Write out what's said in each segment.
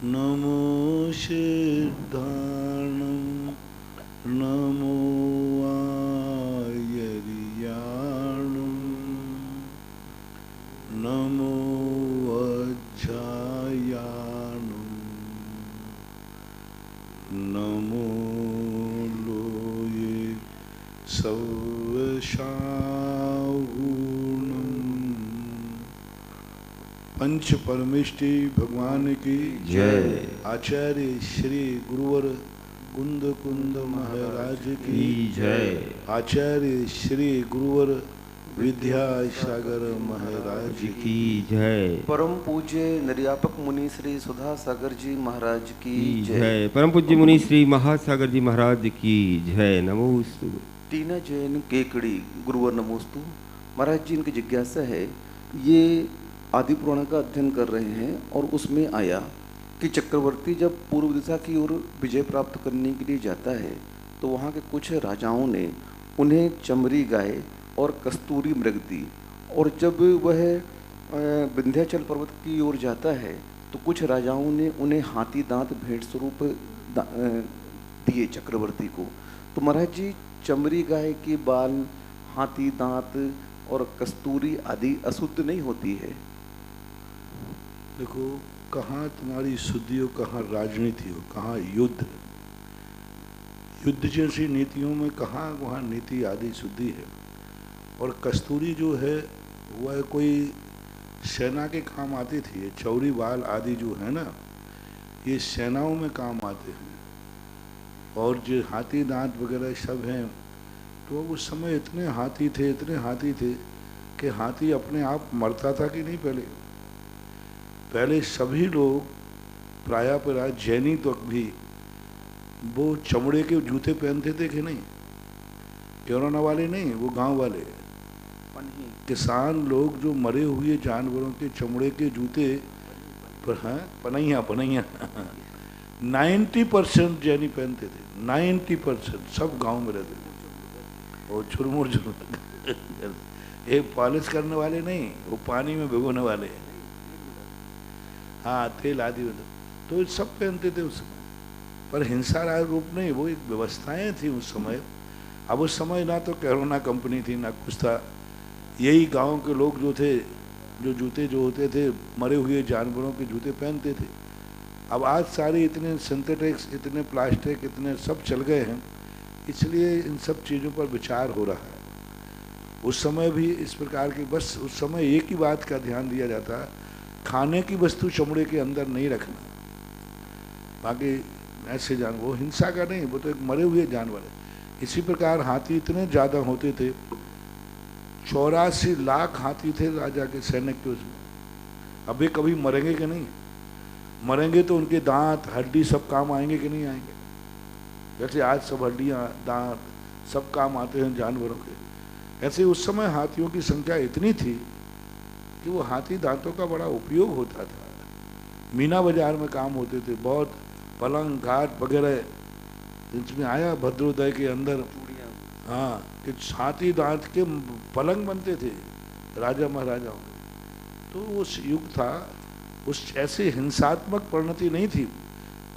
नमो सिद्धाणं नमो आयर्याणं नमो वज्रायाणं नमो लोये सवशाहूणं। पंच परमेष्टि भगवान की जय। आचार्य श्री गुरुवर कुंद कुंद महाराज की जय। आचार्य श्री गुरुवर विद्यासागर महाराज की जय। परम पूज्य निर्यापक मुनि श्री सुधा सागर जी महाराज की जय। परम पूज्य मुनि श्री महासागर जी महाराज की जय। नमोस्तु। टीना जैन केकड़ी गुरुवर नमोस्तु। महाराज जी, इनकी जिज्ञासा है, ये आदि पुराण का अध्ययन कर रहे हैं और उसमें आया कि चक्रवर्ती जब पूर्व दिशा की ओर विजय प्राप्त करने के लिए जाता है तो वहाँ के कुछ राजाओं ने उन्हें चमरी गाय और कस्तूरी मृग दी, और जब वह विंध्याचल पर्वत की ओर जाता है तो कुछ राजाओं ने उन्हें हाथी दांत भेंट स्वरूप दिए चक्रवर्ती को। तो महाराज जी, चमरी गाय के बाल, हाथी दांत और कस्तूरी आदि अशुद्ध नहीं होती है? देखो, कहाँ तुम्हारी शुद्धि हो, कहाँ राजनीति हो, कहाँ युद्ध। युद्ध जैसी नीतियों में कहाँ वहाँ नीति आदि शुद्धि है। और कस्तूरी जो है वह कोई सेना के काम आती थी। ये चौरी बाल आदि जो है ना, ये सेनाओं में काम आते हैं। और जो हाथी दांत वगैरह सब हैं, तो उस समय इतने हाथी थे कि हाथी अपने आप मरता था कि नहीं। पहले सभी लोग प्राय जैनी तक भी वो चमड़े के जूते पहनते थे कि नहीं। कोरोना वाले नहीं, वो गांव वाले किसान लोग जो मरे हुए जानवरों के चमड़े के जूते पर हैं, पनैया 90% जैनी पहनते थे। 90% सब गांव में रहते थे। और झुरमुर ये पॉलिश करने वाले नहीं, वो पानी में भिगोने वाले। हाँ, तेल आदि तो सब पहनते थे उस समय। पर हिंसा रूप नहीं, वो एक व्यवस्थाएं थी उस समय। अब उस समय ना तो कोरोना कंपनी थी ना कुछ था। यही गांव के लोग जो थे, जो जूते जो होते थे मरे हुए जानवरों के जूते पहनते थे। अब आज सारे इतने सिंथेटिक्स, इतने प्लास्टिक, इतने सब चल गए हैं, इसलिए इन सब चीज़ों पर विचार हो रहा है। उस समय भी इस प्रकार की, बस उस समय एक ही बात का ध्यान दिया जाता, खाने की वस्तु चमड़े के अंदर नहीं रखना। बाकी ऐसे जानवर, वो हिंसा का नहीं, वो तो एक मरे हुए जानवर है। इसी प्रकार हाथी इतने ज़्यादा होते थे, 84 लाख हाथी थे राजा के सैनिक के उसमें। अभी कभी मरेंगे कि नहीं? मरेंगे तो उनके दांत हड्डी सब काम आएंगे कि नहीं आएंगे? जैसे आज सब हड्डियाँ दांत सब काम आते हैं जानवरों के, ऐसे उस समय हाथियों की संख्या इतनी थी कि वो हाथी दांतों का बड़ा उपयोग होता था। मीना बाजार में काम होते थे बहुत, पलंग घाट वगैरह इसमें आया भद्रोदय के अंदर। हाँ, कि हाथी दांत के पलंग बनते थे राजा महाराजाओं के। तो उस युग था, उस ऐसी हिंसात्मक परिणति नहीं थी।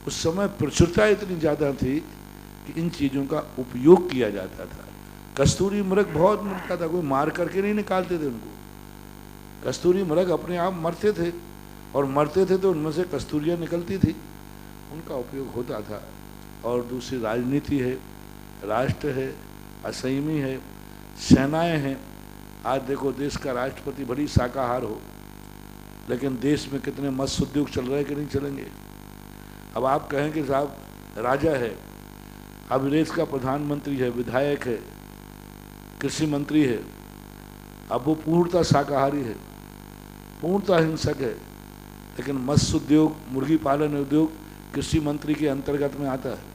उस समय प्रचुरता इतनी ज़्यादा थी कि इन चीज़ों का उपयोग किया जाता था। कस्तूरी मृग बहुत मिलता था, कोई मार करके नहीं निकालते थे उनको। कस्तूरी मृग अपने आप मरते थे, और मरते थे तो उनमें से कस्तूरियाँ निकलती थी, उनका उपयोग होता था। और दूसरी राजनीति है, राष्ट्र है, असंयमी है, सेनाएं हैं। आज देखो, देश का राष्ट्रपति भली शाकाहार हो, लेकिन देश में कितने मत्स्य उद्योग चल रहे हैं कि नहीं चलेंगे। अब आप कहें कि साहब राजा है, अब देश का प्रधानमंत्री है, विधायक है, कृषि मंत्री है, अब वो पूर्णतः शाकाहारी है, पूर्णतः हिंसक है, लेकिन मत्स्य उद्योग, मुर्गी पालन उद्योग कृषि मंत्री के अंतर्गत में आता है।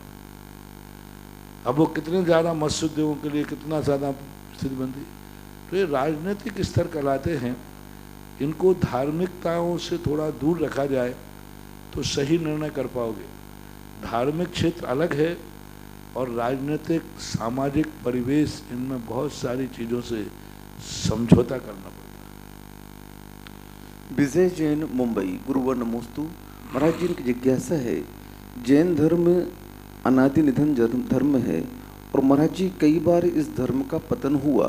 अब वो कितने ज़्यादा मत्स्य उद्योगों के लिए कितना ज़्यादा स्थिति बनती। तो ये राजनीतिक स्तर कहलाते हैं। इनको धार्मिकताओं से थोड़ा दूर रखा जाए तो सही निर्णय कर पाओगे। धार्मिक क्षेत्र अलग है और राजनीतिक सामाजिक परिवेश, इनमें बहुत सारी चीज़ों से समझौता करना पड़ता है। विजय जैन मुंबई गुरुवर नमोस्तु। महाराज जी इनकी जिज्ञासा है, जैन धर्म अनादि निधन धर्म है और महाराज जी कई बार इस धर्म का पतन हुआ,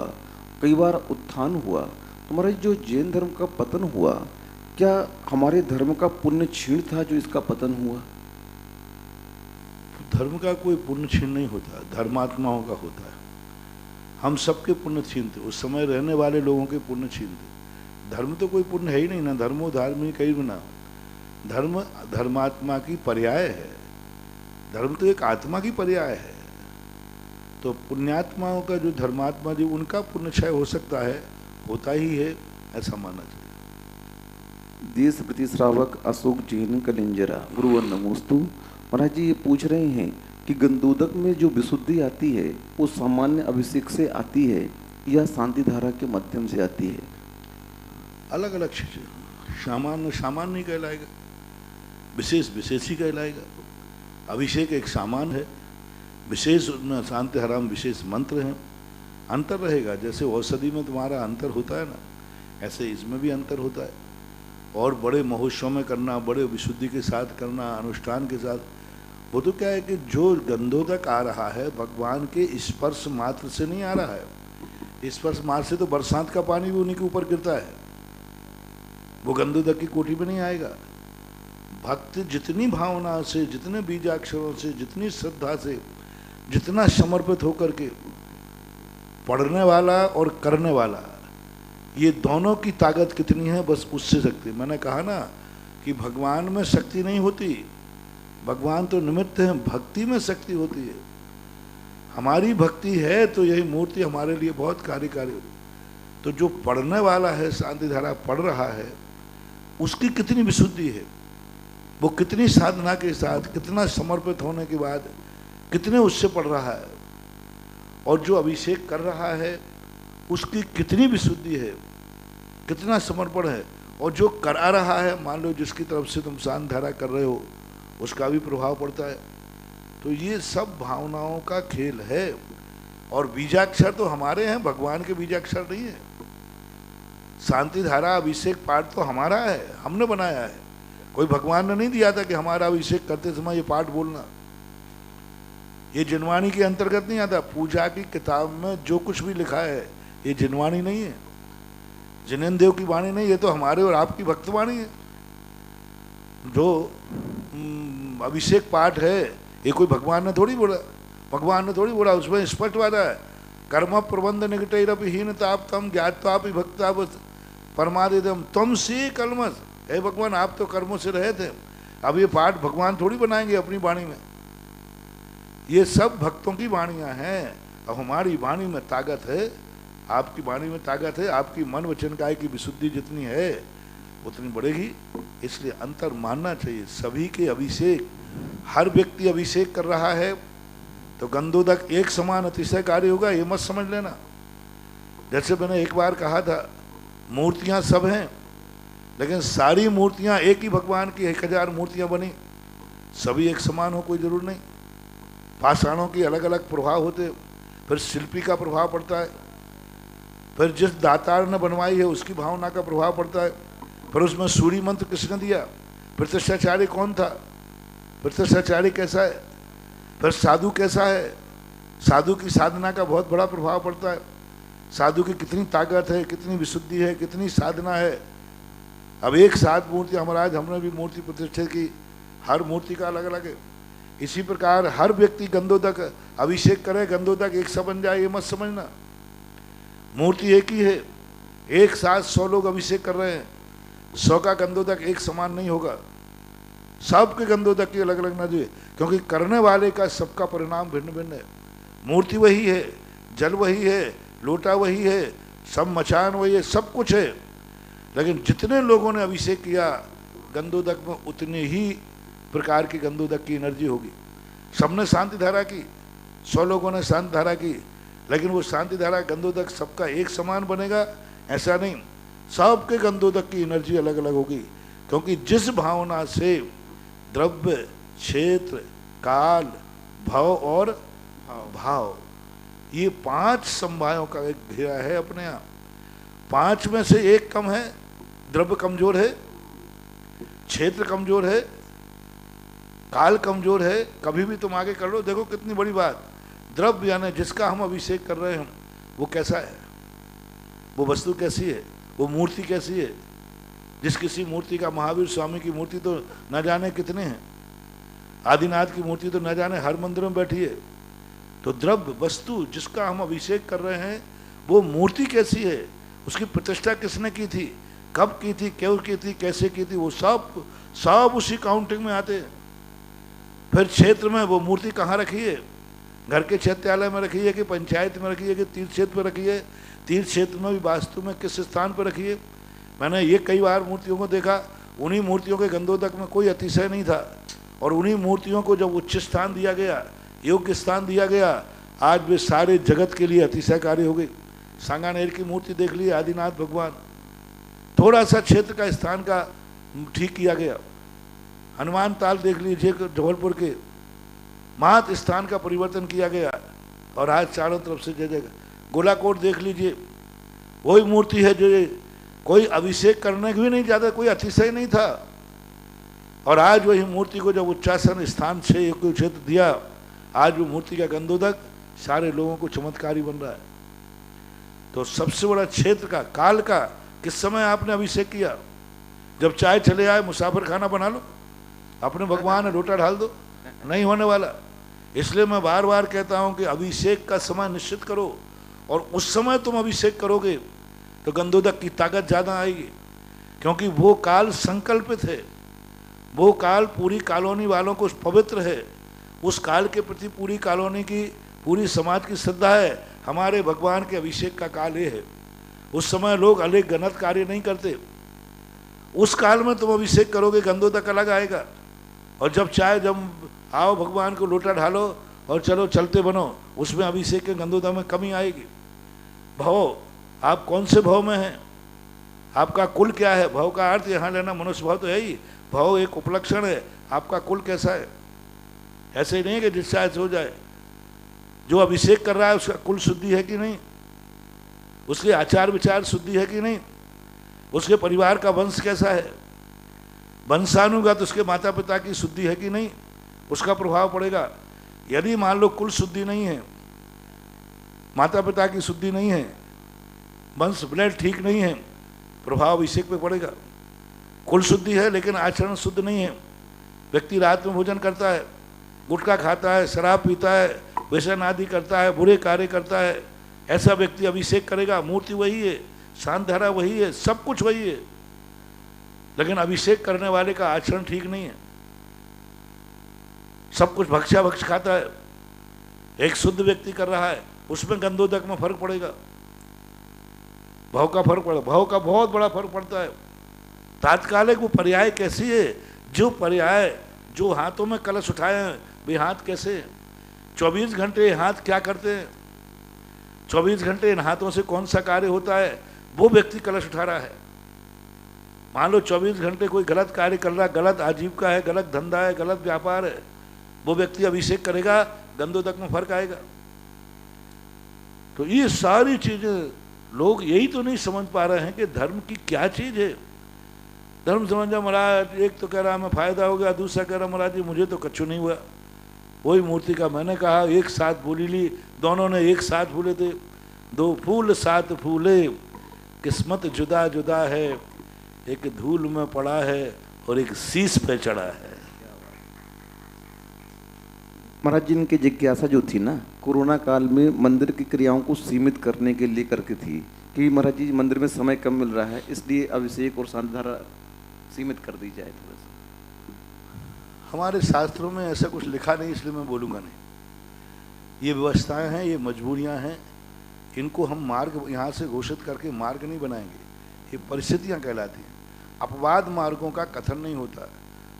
कई बार उत्थान हुआ, तो महाराज जो जैन धर्म का पतन हुआ, क्या हमारे धर्म का पुण्य क्षीण था जो इसका पतन हुआ? धर्म का कोई पुण्य क्षीण नहीं होता, धर्मात्माओं का होता है। हम सबके पुण्य क्षीण थे, उस समय रहने वाले लोगों के पुण्य क्षीण थे। धर्म तो कोई पुण्य है ही नहीं ना, धर्मो धार्मिक कहीं भी ना। धर्म धर्मात्मा की पर्याय है, धर्म तो एक आत्मा की पर्याय है। तो पुण्यात्माओं का जो धर्मात्मा जी उनका पुण्य क्षय हो सकता है, होता ही है, ऐसा मानना चाहिए। देश प्रति श्रावक अशोक जैन कलिंजरा गुरुवर नमोस्तु। महाराज जी ये पूछ रहे हैं कि गंदोदक में जो विशुद्धि आती है वो सामान्य अभिषेक से आती है या शांति धारा के माध्यम से आती है? अलग अलग चीजें, सामान्य सामान्य नहीं कहलाएगा, विशेष विशेष ही कहलाएगा। अभिषेक एक सामान है, विशेष उसमें शांति हराम विशेष मंत्र हैं, अंतर रहेगा। जैसे औषधि में तुम्हारा अंतर होता है ना, ऐसे इसमें भी अंतर होता है। और बड़े महोत्सव में करना, बड़े विशुद्धि के साथ करना, अनुष्ठान के साथ, वो तो क्या है कि जो गंधोदक आ रहा है भगवान के स्पर्श मात्र से नहीं आ रहा है। स्पर्श मात्र से तो बरसात का पानी भी उन्हीं के ऊपर गिरता है, वो गंधोदक की कोटि में नहीं आएगा। भक्त जितनी भावना से, जितने बीजाक्षरों से, जितनी श्रद्धा से, जितना समर्पित होकर के पढ़ने वाला और करने वाला, ये दोनों की ताकत कितनी है, बस उससे शक्ति। मैंने कहा ना कि भगवान में शक्ति नहीं होती, भगवान तो निमित्त है, भक्ति में शक्ति होती है। हमारी भक्ति है तो यही मूर्ति हमारे लिए बहुत कार्यकारी होती। तो जो पढ़ने वाला है, शांति धारा पढ़ रहा है, उसकी कितनी विशुद्धि है, वो कितनी साधना के साथ, कितना समर्पित होने के बाद, कितने उससे पढ़ रहा है। और जो अभिषेक कर रहा है उसकी कितनी विशुद्धि है, कितना समर्पण है। और जो करा रहा है, मान लो जिसकी तरफ से तुम शांति धारा कर रहे हो, उसका भी प्रभाव पड़ता है। तो ये सब भावनाओं का खेल है। और बीजाक्षर तो हमारे हैं, भगवान के बीजाक्षर नहीं है। शांति धारा अभिषेक पाठ तो हमारा है, हमने बनाया है, कोई भगवान ने नहीं दिया था कि हमारा अभिषेक करते समय ये पाठ बोलना। ये जिनवाणी के अंतर्गत नहीं आता। पूजा की किताब में जो कुछ भी लिखा है ये जिनवाणी नहीं है, जिनेन्द्र देव की वाणी नहीं, ये तो हमारे और आपकी भक्तवाणी है। जो अभिषेक पाठ है ये कोई भगवान ने थोड़ी बोला, भगवान ने थोड़ी बोला, उसमें स्पष्ट वादा है, कर्म प्रबंध निकटैरपि ताप तम ज्ञात्वापि भक्ता परमादिदम तम से कलमस। हे भगवान, आप तो कर्मों से रहे थे, अब ये पाठ भगवान थोड़ी बनाएंगे अपनी वाणी में। ये सब भक्तों की वाणियाँ हैं। अब हमारी वाणी में ताकत है, आपकी वाणी में ताकत है, आपकी मन वचन काय की विशुद्धि जितनी है उतनी बढ़ेगी। इसलिए अंतर मानना चाहिए। सभी के अभिषेक, हर व्यक्ति अभिषेक कर रहा है तो गंधोदक एक समान अतिशयकारी होगा, ये मत समझ लेना। जैसे मैंने एक बार कहा था, मूर्तियां सब हैं लेकिन सारी मूर्तियां एक ही भगवान की 1000 मूर्तियां बनी, सभी एक समान हो कोई जरूर नहीं। पाषाणों की अलग अलग प्रभाव होते, फिर शिल्पी का प्रभाव पड़ता है, फिर जिस दातार ने बनवाई है उसकी भावना का प्रभाव पड़ता है, फिर उसमें सूर्य मंत्र किसने दिया, प्रतिष्ठाचार्य कौन था, प्रतिष्ठाचार्य कैसा है, फिर साधु कैसा है, साधु की साधना का बहुत बड़ा प्रभाव पड़ता है। साधु की कितनी ताकत है, कितनी विशुद्धि है, कितनी साधना है। अब एक साथ मूर्ति, महाराज हमने भी मूर्ति प्रतिष्ठित की, हर मूर्ति का अलग अलग है। इसी प्रकार हर व्यक्ति गंधोदक अभिषेक करे, गंधोदक एक सा बन जाए, ये मत समझना। मूर्ति एक ही है, एक साथ 100 लोग अभिषेक कर रहे हैं, 100 का गंधोदक एक समान नहीं होगा, सबके गंधोदक की अलग अलग नजर, क्योंकि करने वाले का सबका परिणाम भिन्न भिन्न है। मूर्ति वही है, जल वही है, लोटा वही है, सब मचान वही है, सब कुछ है, लेकिन जितने लोगों ने अभिषेक किया गंधोदक में उतने ही प्रकार की गंधोदक की एनर्जी होगी। सबने शांति धारा की, 100 लोगों ने शांति धारा की, लेकिन वो शांति धारा गंधोदक सबका एक समान बनेगा ऐसा नहीं, सबके गंधोदक की एनर्जी अलग अलग होगी। क्योंकि जिस भावना से द्रव्य, क्षेत्र, काल, भव और भाव, ये 5 संभायों का एक घेरा है अपने यहाँ। 5 में से एक कम है, द्रव्य कमजोर है, क्षेत्र कमजोर है, काल कमजोर है, कभी भी तुम आगे कर लो। देखो कितनी बड़ी बात, द्रव्य यानी जिसका हम अभिषेक कर रहे हैं वो कैसा है, वो वस्तु कैसी है, वो मूर्ति कैसी है। जिस किसी मूर्ति का, महावीर स्वामी की मूर्ति तो न जाने कितने हैं, आदिनाथ की मूर्ति तो न जाने हर मंदिर में बैठी है। तो द्रव्य वस्तु जिसका हम अभिषेक कर रहे हैं वो मूर्ति कैसी है, उसकी प्रतिष्ठा किसने की थी, कब की थी, क्यों की थी, कैसे की थी, वो सब उसी काउंटिंग में आते हैं। फिर क्षेत्र में वो मूर्ति कहाँ रखी है, घर के चैत्यालय में रखी है कि पंचायत में रखी है कि तीर्थ क्षेत्र में रखी है, तीर्थ क्षेत्र में भी वास्तु में किस स्थान पर रखी है। मैंने ये कई बार मूर्तियों को देखा, उन्हीं मूर्तियों के गंधोदक में कोई अतिशय नहीं था, और उन्हीं मूर्तियों को जब उच्च स्थान दिया गया, योग्य स्थान दिया गया, आज वे सारे जगत के लिए अतिशयकारी हो गई। सांगानेर की मूर्ति देख ली, आदिनाथ भगवान, थोड़ा सा क्षेत्र का स्थान का ठीक किया गया। हनुमान ताल देख लीजिए, जबलपुर के महत स्थान का परिवर्तन किया गया, और आज चारों तरफ से जगह। गोलाकोट देख लीजिए, वही मूर्ति है जो कोई अभिषेक करने की भी नहीं जाता, कोई अतिशय नहीं था, और आज वही मूर्ति को जब उच्चासन स्थान से एक क्षेत्र दिया, आज वो मूर्ति का गंधोदक सारे लोगों को चमत्कारी बन रहा है। तो सबसे बड़ा क्षेत्र का, काल का, किस समय आपने अभिषेक किया? जब चाय चले आए, मुसाफिर खाना बना लो, अपने भगवान में लोटा ढाल दो, नहीं होने वाला। इसलिए मैं बार बार कहता हूं कि अभिषेक का समय निश्चित करो, और उस समय तुम अभिषेक करोगे तो गंधोदक की ताकत ज़्यादा आएगी, क्योंकि वो काल संकल्पित है, वो काल पूरी कॉलोनी वालों को पवित्र है, उस काल के प्रति पूरी कॉलोनी की, पूरी समाज की श्रद्धा है। हमारे भगवान के अभिषेक का काल ये है। उस समय लोग अलग गलत कार्य नहीं करते, उस काल में तुम अभिषेक करोगे, गंधोदक अलग आएगा। और जब चाहे जब आओ भगवान को लोटा ढालो और चलो चलते बनो, उसमें अभिषेक के गंधोदक में कमी आएगी। भव, आप कौन से भव में हैं, आपका कुल क्या है? भव का अर्थ यहाँ लेना मनुष्य भाव तो है ही, भव एक उपलक्षण है, आपका कुल कैसा है। ऐसे ही नहीं है कि जिससे ऐसे हो जाए। जो अभिषेक कर रहा है उसका कुल शुद्धि है कि नहीं, उसके आचार विचार शुद्धि है कि नहीं, उसके परिवार का वंश कैसा है, वंशानुगत उसके माता पिता की शुद्धि है कि नहीं, उसका प्रभाव पड़ेगा। यदि मान लो कुल शुद्धि नहीं है, माता पिता की शुद्धि नहीं है, वंश ब्लड ठीक नहीं है, प्रभाव अभिषेक पे पड़ेगा। कुल शुद्धि है लेकिन आचरण शुद्ध नहीं है, व्यक्ति रात में भोजन करता है, गुटखा खाता है, शराब पीता है, व्यसन आदि करता है, बुरे कार्य करता है, ऐसा व्यक्ति अभिषेक करेगा। मूर्ति वही है, शांत धारा वही है, सब कुछ वही है, लेकिन अभिषेक करने वाले का आचरण ठीक नहीं है, सब कुछ भक्षा भक्ष खाता है। एक शुद्ध व्यक्ति कर रहा है, उसमें गंधोदक में फर्क पड़ेगा, भाव का फर्क पड़ेगा, भाव का बहुत बड़ा फर्क पड़ता है। तात्कालिक वो पर्याय कैसी है, जो पर्याय जो हाथों में कलश उठाए हैं, वे हाथ कैसे हैं? 24 घंटे हाथ क्या करते हैं, 24 घंटे इन हाथों से कौन सा कार्य होता है, वो व्यक्ति कलश उठा रहा है। मान लो 24 घंटे कोई गलत कार्य कर रहा है, गलत आजीविका है, गलत धंधा है, गलत व्यापार है, वो व्यक्ति अभिषेक करेगा, गंधोदक में फर्क आएगा। तो ये सारी चीजें लोग यही तो नहीं समझ पा रहे हैं कि धर्म की क्या चीज है। धर्म समझा महाराज, एक तो कह रहा हमें फायदा हो गया, दूसरा कह रहा महाराज जी मुझे तो कछु नहीं हुआ। वही मूर्ति का मैंने कहा एक साथ बोली ली, दोनों ने एक साथ बोले थे, दो फूल साथ फूले, किस्मत जुदा जुदा है, एक धूल में पड़ा है और एक शीश पे चढ़ा है। महाराज जी इनकी जिज्ञासा जो थी ना, कोरोना काल में मंदिर की क्रियाओं को सीमित करने के लिए करके थी कि महाराज जी मंदिर में समय कम मिल रहा है, इसलिए अभिषेक और शांति धारा सीमित कर दी जाए थोड़ा सा। हमारे शास्त्रों में ऐसा कुछ लिखा नहीं, इसलिए मैं बोलूँगा नहीं। ये व्यवस्थाएं हैं, ये मजबूरियां हैं, इनको हम मार्ग यहाँ से घोषित करके मार्ग नहीं बनाएंगे, ये परिस्थितियाँ कहलाती हैं। अपवाद मार्गों का कथन नहीं होता।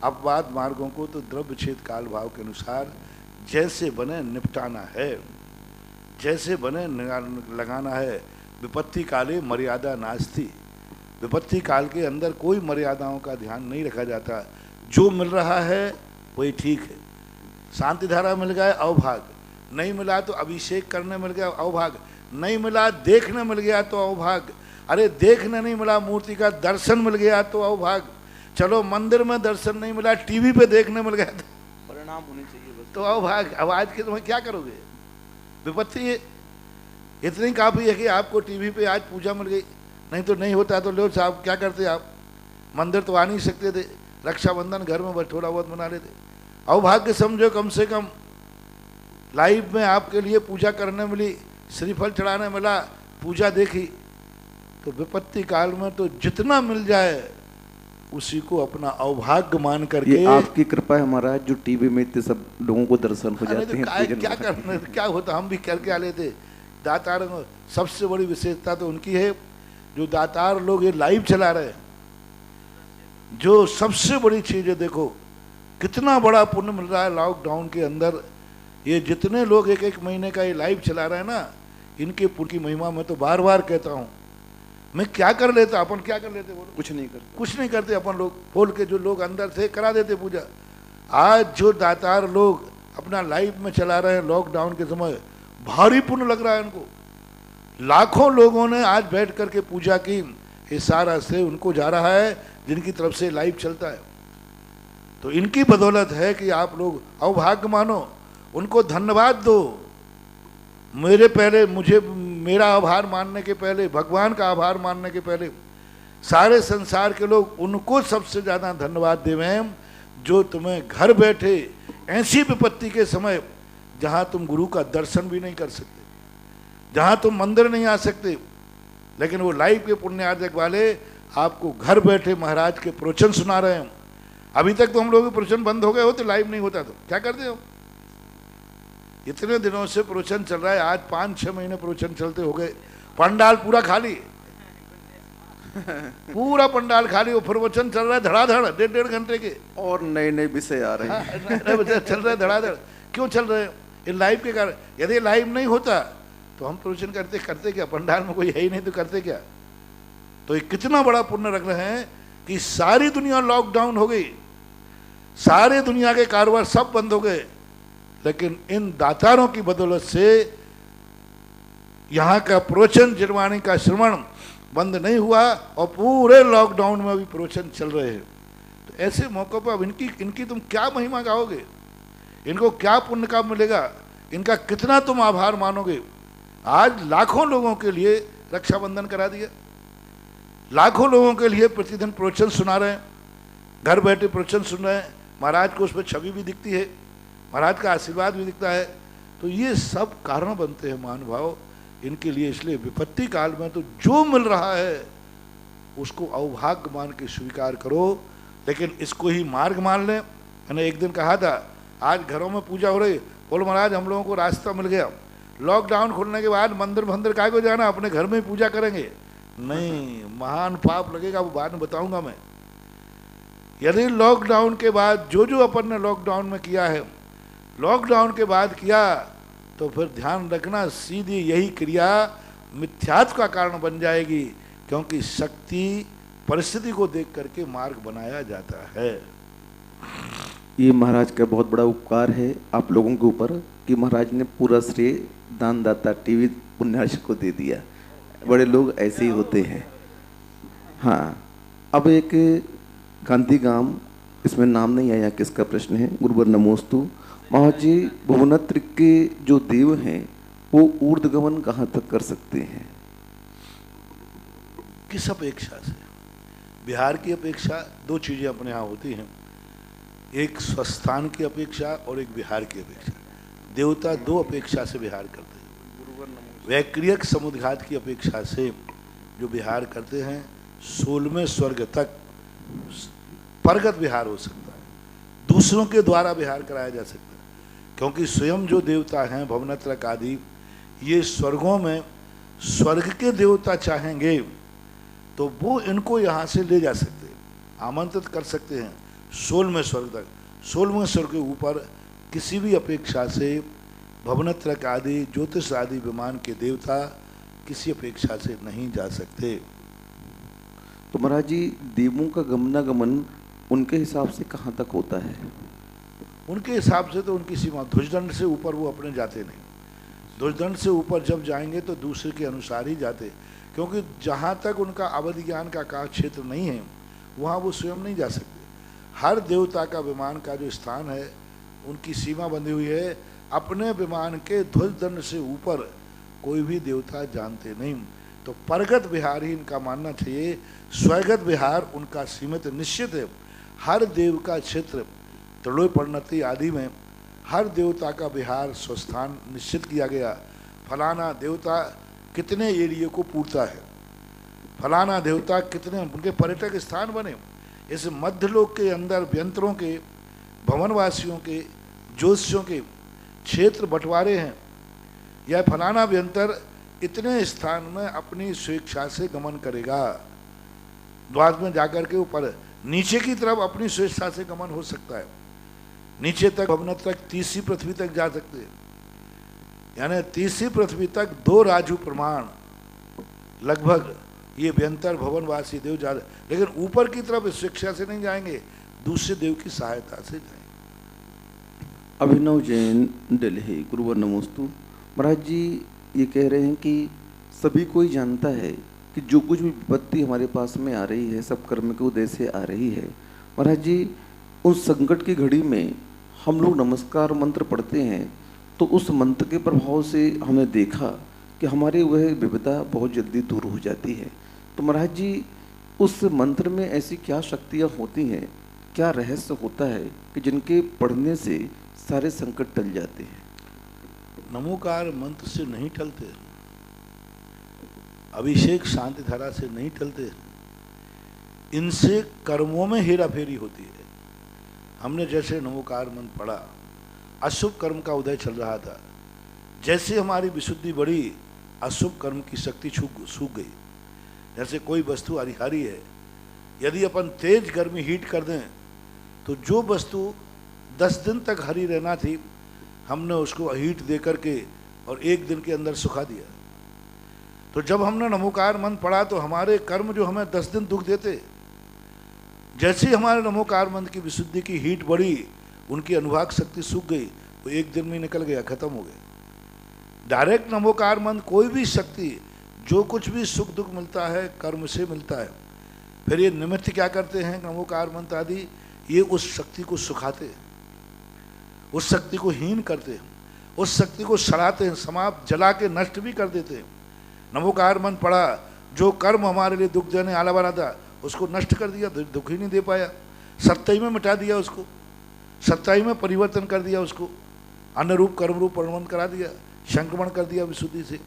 अपवाद मार्गों को तो द्रव्य छेद काल भाव के अनुसार जैसे बने निपटाना है, जैसे बने लगाना है। विपत्ति काले मर्यादा नास्ति, विपत्ति काल के अंदर कोई मर्यादाओं का ध्यान नहीं रखा जाता। जो मिल रहा है वही ठीक है। शांति धारा मिल गया अवभाग, नहीं मिला तो अभिषेक करने मिल गया अवभाग, नहीं मिला देखने मिल गया तो अवभाग, अरे देखने नहीं मिला मूर्ति का दर्शन मिल गया तो अवभाग, चलो मंदिर में दर्शन नहीं मिला टीवी पे देखने मिल गया तो नाम होने चाहिए बस। तो अभाग आवाज के तुम्हें क्या करोगे? विपत्ति इतनी काफी है कि आपको टीवी पे आज पूजा मिल गई, नहीं तो नहीं होता तो लो साहब क्या करते आप, मंदिर तो आ नहीं सकते थे, रक्षाबंधन घर में बस थोड़ा बहुत मना लेते। अभाग्य समझो, कम से कम लाइव में आपके लिए पूजा करने मिली, श्रीफल चढ़ाने मिला, पूजा देखी। तो विपत्ति काल में तो जितना मिल जाए उसी को अपना अभाग्य मान करके, ये आपकी कृपा है हमारा, जो टीवी में इतने सब लोगों को दर्शन हो जाते हैं। क्या करने क्या होता, हम भी करके आ लेते। दातार सबसे बड़ी विशेषता तो उनकी है जो दातार लोग ये लाइव चला रहे हैं। जो सबसे बड़ी चीज है, देखो कितना बड़ा पुण्य मिल रहा है लॉकडाउन के अंदर। ये जितने लोग एक एक महीने का ये लाइव चला रहे हैं ना, इनके पुण्य की महिमा मैं तो बार बार कहता हूँ। मैं क्या कर लेता, अपन क्या कर लेते बोलो? कुछ नहीं करते, कुछ नहीं करते अपन लोग, खोल के जो लोग अंदर थे करा देते पूजा। आज जो दातार लोग अपना लाइव में चला रहे हैं लॉकडाउन के समय, भारी पुण्य लग रहा है उनको। लाखों लोगों ने आज बैठ करके पूजा की, ये सारा से उनको जा रहा है जिनकी तरफ से लाइव चलता है। तो इनकी बदौलत है कि आप लोग अभाग्य मानो, उनको धन्यवाद दो। मेरे पहले मुझे मेरा आभार मानने के पहले, भगवान का आभार मानने के पहले सारे संसार के लोग उनको सबसे ज़्यादा धन्यवाद देवें जो तुम्हें घर बैठे ऐसी विपत्ति के समय जहाँ तुम गुरु का दर्शन भी नहीं कर सकते, जहाँ तुम मंदिर नहीं आ सकते, लेकिन वो लाइव के पुण्यार्जक वाले आपको घर बैठे महाराज के प्रवचन सुना रहे हैं। अभी तक तो हम लोग के प्रवचन बंद हो गए होते, लाइव नहीं होता तो क्या करते हो? इतने दिनों से प्रवचन चल रहा है, आज 5-6 महीने प्रवचन चलते हो गए, पंडाल पूरा खाली पूरा पंडाल खाली, वो प्रवचन चल रहा है धड़ाधड़ 1.5 घंटे के, और नए नए विषय आ रहे हैं। नए विषय चल रहे हैं धड़ाधड़। क्यों चल रहे हैं? ये लाइव के कारण। यदि लाइव नहीं होता तो हम प्रवचन करते क्या? पंडाल में कोई है ही नहीं तो करते क्या? तो ये कितना बड़ा पुण्य रख रहे हैं कि सारी दुनिया लॉकडाउन हो गई, सारे दुनिया के कारोबार सब बंद हो गए, लेकिन इन दातारों की बदौलत से यहाँ का प्रवचन जिरवाणी का श्रवण बंद नहीं हुआ और पूरे लॉकडाउन में भी प्रवचन चल रहे हैं। तो ऐसे मौकों पर अब इनकी तुम क्या महिमा गाओगे? इनको क्या पुण्य का मिलेगा? इनका कितना तुम आभार मानोगे? आज लाखों लोगों के लिए रक्षाबंधन करा दिया, लाखों लोगों के लिए प्रतिदिन प्रवचन सुना रहे हैं, घर बैठे प्रवचन सुन रहे हैं, महाराज को उसमें छवि भी दिखती है, महाराज का आशीर्वाद भी दिखता है। तो ये सब कारण बनते हैं महानुभाव इनके लिए। इसलिए विपत्ति काल में तो जो मिल रहा है उसको अभाग्य मान के स्वीकार करो, लेकिन इसको ही मार्ग मान लें। मैंने एक दिन कहा था, आज घरों में पूजा हो रही, बोलो महाराज हम लोगों को रास्ता मिल गया, लॉकडाउन खुलने के बाद मंदिर काय को जाना, अपने घर में ही पूजा करेंगे। नहीं, महान पाप लगेगा, वो बाद में बताऊंगा मैं। यदि लॉकडाउन के बाद जो अपन ने लॉकडाउन में किया है, लॉकडाउन के बाद किया, तो फिर ध्यान रखना सीधी यही क्रिया मिथ्यात्व का कारण बन जाएगी, क्योंकि शक्ति परिस्थिति को देख करके मार्ग बनाया जाता है। ये महाराज का बहुत बड़ा उपकार है आप लोगों के ऊपर कि महाराज ने पूरा श्रेय दानदाता टीवी पुण्यार्श को दे दिया। बड़े लोग ऐसे ही होते हैं। हाँ, अब एक गांधीगाम, इसमें नाम नहीं आया किसका प्रश्न है। गुरुवर नमोस्तु। महाराज जी, भुवनत्र के जो देव हैं वो ऊर्ध्वगमन कहाँ तक कर सकते हैं? किस अपेक्षा से? बिहार की अपेक्षा दो चीजें अपने यहाँ होती हैं, एक स्वस्थान की अपेक्षा और एक बिहार की अपेक्षा। देवता दो अपेक्षा से बिहार करते हैं। वैक्रियक समुद्घात की अपेक्षा से जो बिहार करते हैं, 16वें स्वर्ग तक परगत विहार हो सकता है, दूसरों के द्वारा विहार कराया जा सकता है। क्योंकि स्वयं जो देवता हैं भवनत्रक आदि, ये स्वर्गों में स्वर्ग के देवता चाहेंगे तो वो इनको यहाँ से ले जा सकते हैं, आमंत्रित कर सकते हैं 16वें स्वर्ग तक। 16वें स्वर्ग के ऊपर किसी भी अपेक्षा से भवनत्रक आदि ज्योतिष आदि विमान के देवता किसी अपेक्षा से नहीं जा सकते। तो महाराज जी, देवों का गमनागमन उनके हिसाब से कहाँ तक होता है? उनके हिसाब से तो उनकी सीमा, ध्वजदंड से ऊपर वो अपने जाते नहीं। ध्वजदंड से ऊपर जब जाएंगे तो दूसरे के अनुसार ही जाते, क्योंकि जहाँ तक उनका अवधि ज्ञान का काल क्षेत्र नहीं है वहाँ वो स्वयं नहीं जा सकते। हर देवता का विमान का जो स्थान है उनकी सीमा बंधी हुई है। अपने विमान के ध्वज दंड से ऊपर कोई भी देवता जानते नहीं। तो परगत विहार ही इनका मानना चाहिए, स्वगत विहार उनका सीमित निश्चित है। हर देव का क्षेत्र त्रिलोय परिणति आदि में हर देवता का विहार स्वस्थान निश्चित किया गया। फलाना देवता कितने एरिया को पूरता है, फलाना देवता कितने उनके पर्यटक स्थान बने। इस मध्यलोक के अंदर व्यंतरों के, भवनवासियों के, ज्योतिषियों के क्षेत्र बंटवारे हैं, या फलाना व्यंतर इतने स्थान में अपनी स्वेच्छा से गमन करेगा। द्वार में जाकर के ऊपर नीचे की तरफ अपनी स्वेच्छा से गमन हो सकता है, नीचे तक भवन तक, तीसरी पृथ्वी तक जा सकते हैं, यानी तीसरी पृथ्वी तक 2 राजू प्रमाण लगभग ये व्यंतर भवनवासी देव जा रहे, लेकिन ऊपर की तरफ स्वेच्छा से नहीं जाएंगे, दूसरे देव की सहायता से जाएंगे। अभिनव जैन, दिल्ली। गुरुवर नमोस्तु। महाराज जी ये कह रहे हैं कि सभी कोई जानता है कि जो कुछ भी विपत्ति हमारे पास में आ रही है सब कर्म के उदय से आ रही है। महाराज जी उस संकट की घड़ी में हम लोग नमस्कार मंत्र पढ़ते हैं, तो उस मंत्र के प्रभाव से हमने देखा कि हमारी वह विपदा बहुत जल्दी दूर हो जाती है। तो महाराज जी उस मंत्र में ऐसी क्या शक्तियाँ होती हैं, क्या रहस्य होता है कि जिनके पढ़ने से सारे संकट टल जाते हैं? नमोकार मंत्र से नहीं टलते, अभिषेक शांति धारा से नहीं टलते, इनसे कर्मों में हेरा फेरी होती है। हमने जैसे नमोकार मंत्र पढ़ा, अशुभ कर्म का उदय चल रहा था, जैसे हमारी विशुद्धि बढ़ी, अशुभ कर्म की शक्ति सूख गई। जैसे कोई वस्तु हरिहरी है, यदि अपन तेज गर्मी हीट कर दें तो जो वस्तु 10 दिन तक हरी रहना थी, हमने उसको हीट दे करके और 1 दिन के अंदर सुखा दिया। तो जब हमने नमोकार मंत्र पढ़ा तो हमारे कर्म जो हमें 10 दिन दुख देते, जैसे ही हमारे नमोकार मंत्र की विशुद्धि की हीट बढ़ी, उनकी अनुभाग शक्ति सूख गई, वो 1 दिन में निकल गया, खत्म हो गया। डायरेक्ट नमोकार मंत्र कोई भी शक्ति, जो कुछ भी सुख दुख मिलता है कर्म से मिलता है। फिर ये निमित्त क्या करते हैं नमोकार मंत्र आदि, ये उस शक्ति को सुखाते, उस शक्ति को हीन करते, उस शक्ति को सड़ाते हैं, समाप्त जला के नष्ट भी कर देते हैं। नमोकार मंत्र पढ़ा, जो कर्म हमारे लिए दुख देने आला बना था उसको नष्ट कर दिया, दुख ही नहीं दे पाया, सत्ताई में मिटा दिया उसको, सत्ताई में परिवर्तन कर दिया उसको, अन्य रूप कर्म रूप परिवर्तन करा दिया, संक्रमण कर दिया विशुद्धि से।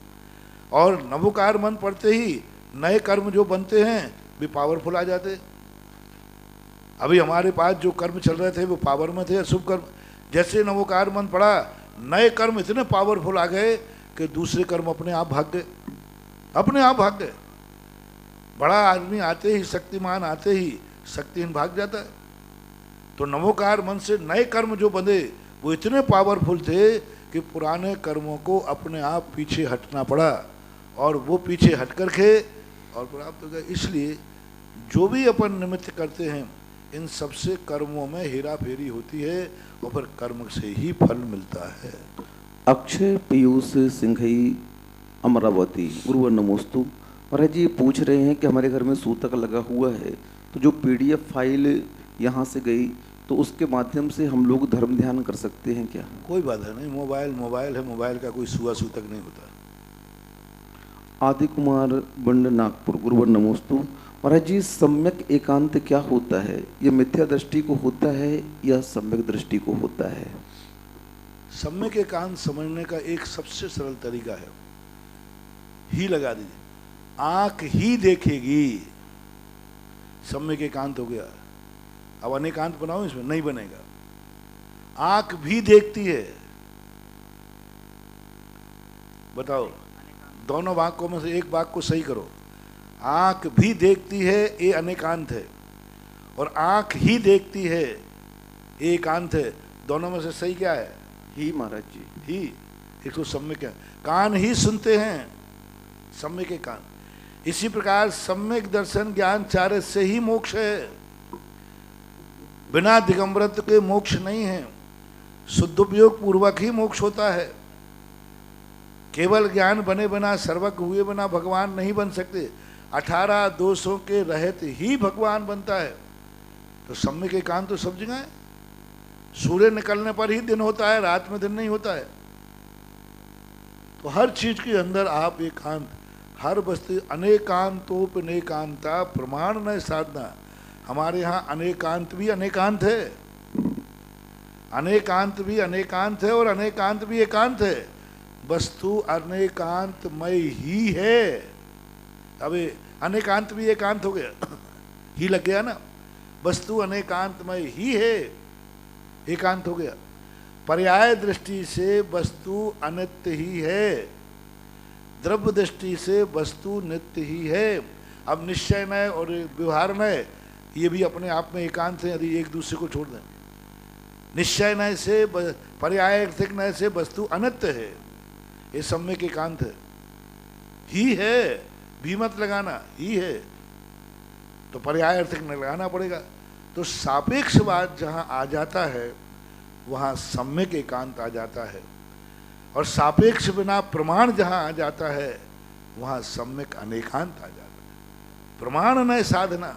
और नमोकार मंत्र पढ़ते ही नए कर्म जो बनते हैं वे पावरफुल आ जाते। अभी हमारे पास जो कर्म चल रहे थे वो पावर में थे, अशुभ कर्म, जैसे नमोकार मंत्र पढ़ा, नए कर्म इतने पावरफुल आ गए कि दूसरे कर्म अपने आप भाग गए, अपने आप भाग गए। बड़ा आदमी आते ही, शक्तिमान आते ही शक्तिहीन भाग जाता है। तो नमोकार मंत्र से नए कर्म जो बंधे वो इतने पावरफुल थे कि पुराने कर्मों को अपने आप पीछे हटना पड़ा, और वो पीछे हट करके और प्राप्त हो गए। इसलिए जो भी अपन निमित्त करते हैं, इन सबसे कर्मों में हेरा फेरी होती है और फिर कर्म से ही फल मिलता है। अक्षय पीयूष सिंघई, अमरावती। गुरुवर नमोस्तु। महाराज जी पूछ रहे हैं कि हमारे घर में सूतक लगा हुआ है, तो जो PDF फाइल यहाँ से गई तो उसके माध्यम से हम लोग धर्म ध्यान कर सकते हैं क्या? कोई बाधा नहीं, मोबाइल है, मोबाइल का कोई सुआ सूतक नहीं होता। आदि कुमार बंड, नागपुर। गुरुवर नमोस्तु। महाराज जी सम्यक एकांत क्या होता है? ये मिथ्या दृष्टि को होता है या सम्यक दृष्टि को होता है? सम्यक एकांत समझने का एक सबसे सरल तरीका है, ही लगा दीजिए, आंख ही देखेगी, सम्यक एकांत हो गया। अब अनेकांत बनाओ, इसमें नहीं बनेगा। आंख भी देखती है, बताओ, दोनों वाक्यों में से एक वाक्य को सही करो। आंख भी देखती है, ये अनेकांत है, और आंख ही देखती है, ये एकांत है। दोनों में से सही क्या है? ही महाराज जी, ही। एक तो सम्यक है, कान ही सुनते हैं, सम्यक के कान। इसी प्रकार सम्यक दर्शन ज्ञान चार्य से ही मोक्ष है, बिना दिगंबरत्व के मोक्ष नहीं है। शुद्धोपयोग पूर्वक ही मोक्ष होता है। केवल ज्ञान बने बिना, सर्वज्ञ हुए बिना भगवान नहीं बन सकते। 18 दोषों के रहित ही भगवान बनता है। तो सम्यक एकांत तो सब जगह है। सूर्य निकलने पर ही दिन होता है, रात में दिन नहीं होता है। तो हर चीज के अंदर आप एकांत, हर वस्तु अनेकांतोपनेकांता प्रमाण न साधना। हमारे यहाँ अनेकांत भी अनेकांत है, अनेकांत भी अनेकांत है और अनेकांत भी एकांत है। वस्तु अनेकांतमय ही है। अबे अनेकांत भी एकांत हो गया ही लग गया ना। वस्तु अनेकांतमय ही है, एकांत हो गया। पर्याय दृष्टि से वस्तु अनित्य ही है, द्रव्य दृष्टि से वस्तु नित्य ही है। अब निश्चय नय और व्यवहार नय ये भी अपने आप में एकांत है यदि एक दूसरे को छोड़ दें। निश्चय नय से, पर्याय नय से वस्तु अनित्य है, ये सम्यक एकांत है, ही है, भी मत लगाना, ही है। तो पर्याय अर्थिक न लगाना पड़ेगा। तो सापेक्षवाद जहाँ आ जाता है वहाँ सम्यक एकांत आ जाता है, और सापेक्ष बिना प्रमाण जहाँ आ जाता है वहाँ सम्यक अनेकांत आ जाता है। प्रमाण नय साधना,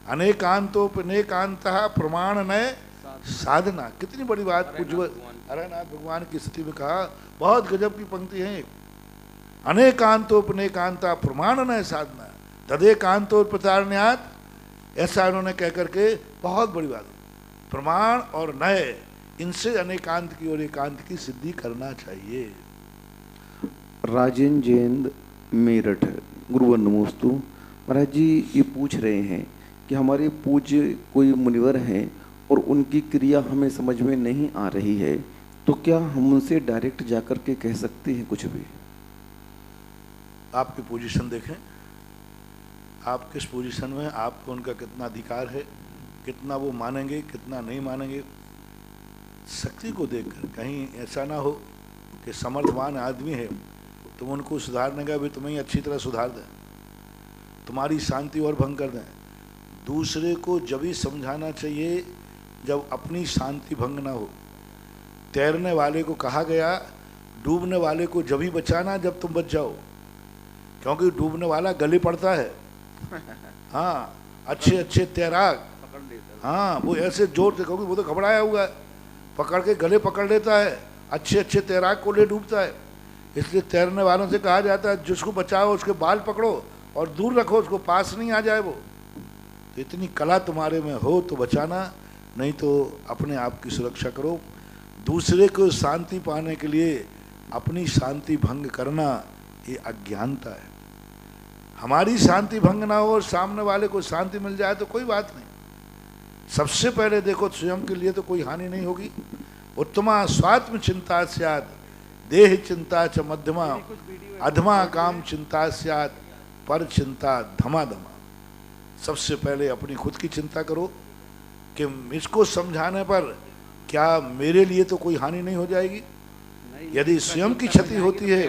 अनेकांतोपनेकांतः प्रमाण नय साधना। कितनी बड़ी बात पूज्य हरिनाथ भगवान की स्थिति में कहा, बहुत गजब की पंक्ति है। अनेकांतोपनेकांता प्रमाण नय साधना तदेकांतोपचारण्यात, ऐसा उन्होंने कह करके बहुत बड़ी बात। प्रमाण और नय, इनसे अनेकांत की और एकांत की सिद्धि करना चाहिए। राजेंद्र जैन मेरठ, गुरुवर नमोस्तु। महाराज जी ये पूछ रहे हैं कि हमारे पूज्य कोई मुनिवर हैं और उनकी क्रिया हमें समझ में नहीं आ रही है, तो क्या हम उनसे डायरेक्ट जाकर के कह सकते हैं कुछ भी? आपकी पोजीशन देखें, आप किस पोजीशन में, आपको उनका कितना अधिकार है, कितना वो मानेंगे, कितना नहीं मानेंगे। शक्ति को देखकर, कहीं ऐसा ना हो कि समर्थवान आदमी है, तुम उनको सुधारने का भी तुम्हें अच्छी तरह सुधार दें, तुम्हारी शांति और भंग कर दें। दूसरे को जब ही समझाना चाहिए जब अपनी शांति भंग ना हो। तैरने वाले को कहा गया डूबने वाले को जब ही बचाना जब तुम बच जाओ, क्योंकि डूबने वाला गले पड़ता है। हाँ, अच्छे अच्छे तैराक, हाँ वो ऐसे जोर से, क्योंकि वो तो घबराया हुआ है, पकड़ के गले पकड़ लेता है, अच्छे अच्छे तैराक को ले डूबता है। इसलिए तैरने वालों से कहा जाता है जिसको बचाओ उसके बाल पकड़ो और दूर रखो, उसको पास नहीं आ जाए वो। तो इतनी कला तुम्हारे में हो तो बचाना, नहीं तो अपने आप की सुरक्षा करो। दूसरे को शांति पाने के लिए अपनी शांति भंग करना ये अज्ञानता है। हमारी शांति भंग ना हो और सामने वाले को शांति मिल जाए तो कोई बात नहीं। सबसे पहले देखो स्वयं के लिए तो कोई हानि नहीं होगी। उत्तमा स्वात्म चिंता स्यात् देह चिंता च मध्यमा अधमा काम चिंता स्यात् पर चिंता धमा धमा। सबसे पहले अपनी खुद की चिंता करो कि इसको समझाने पर क्या मेरे लिए तो कोई हानि नहीं हो जाएगी। यदि स्वयं की क्षति होती है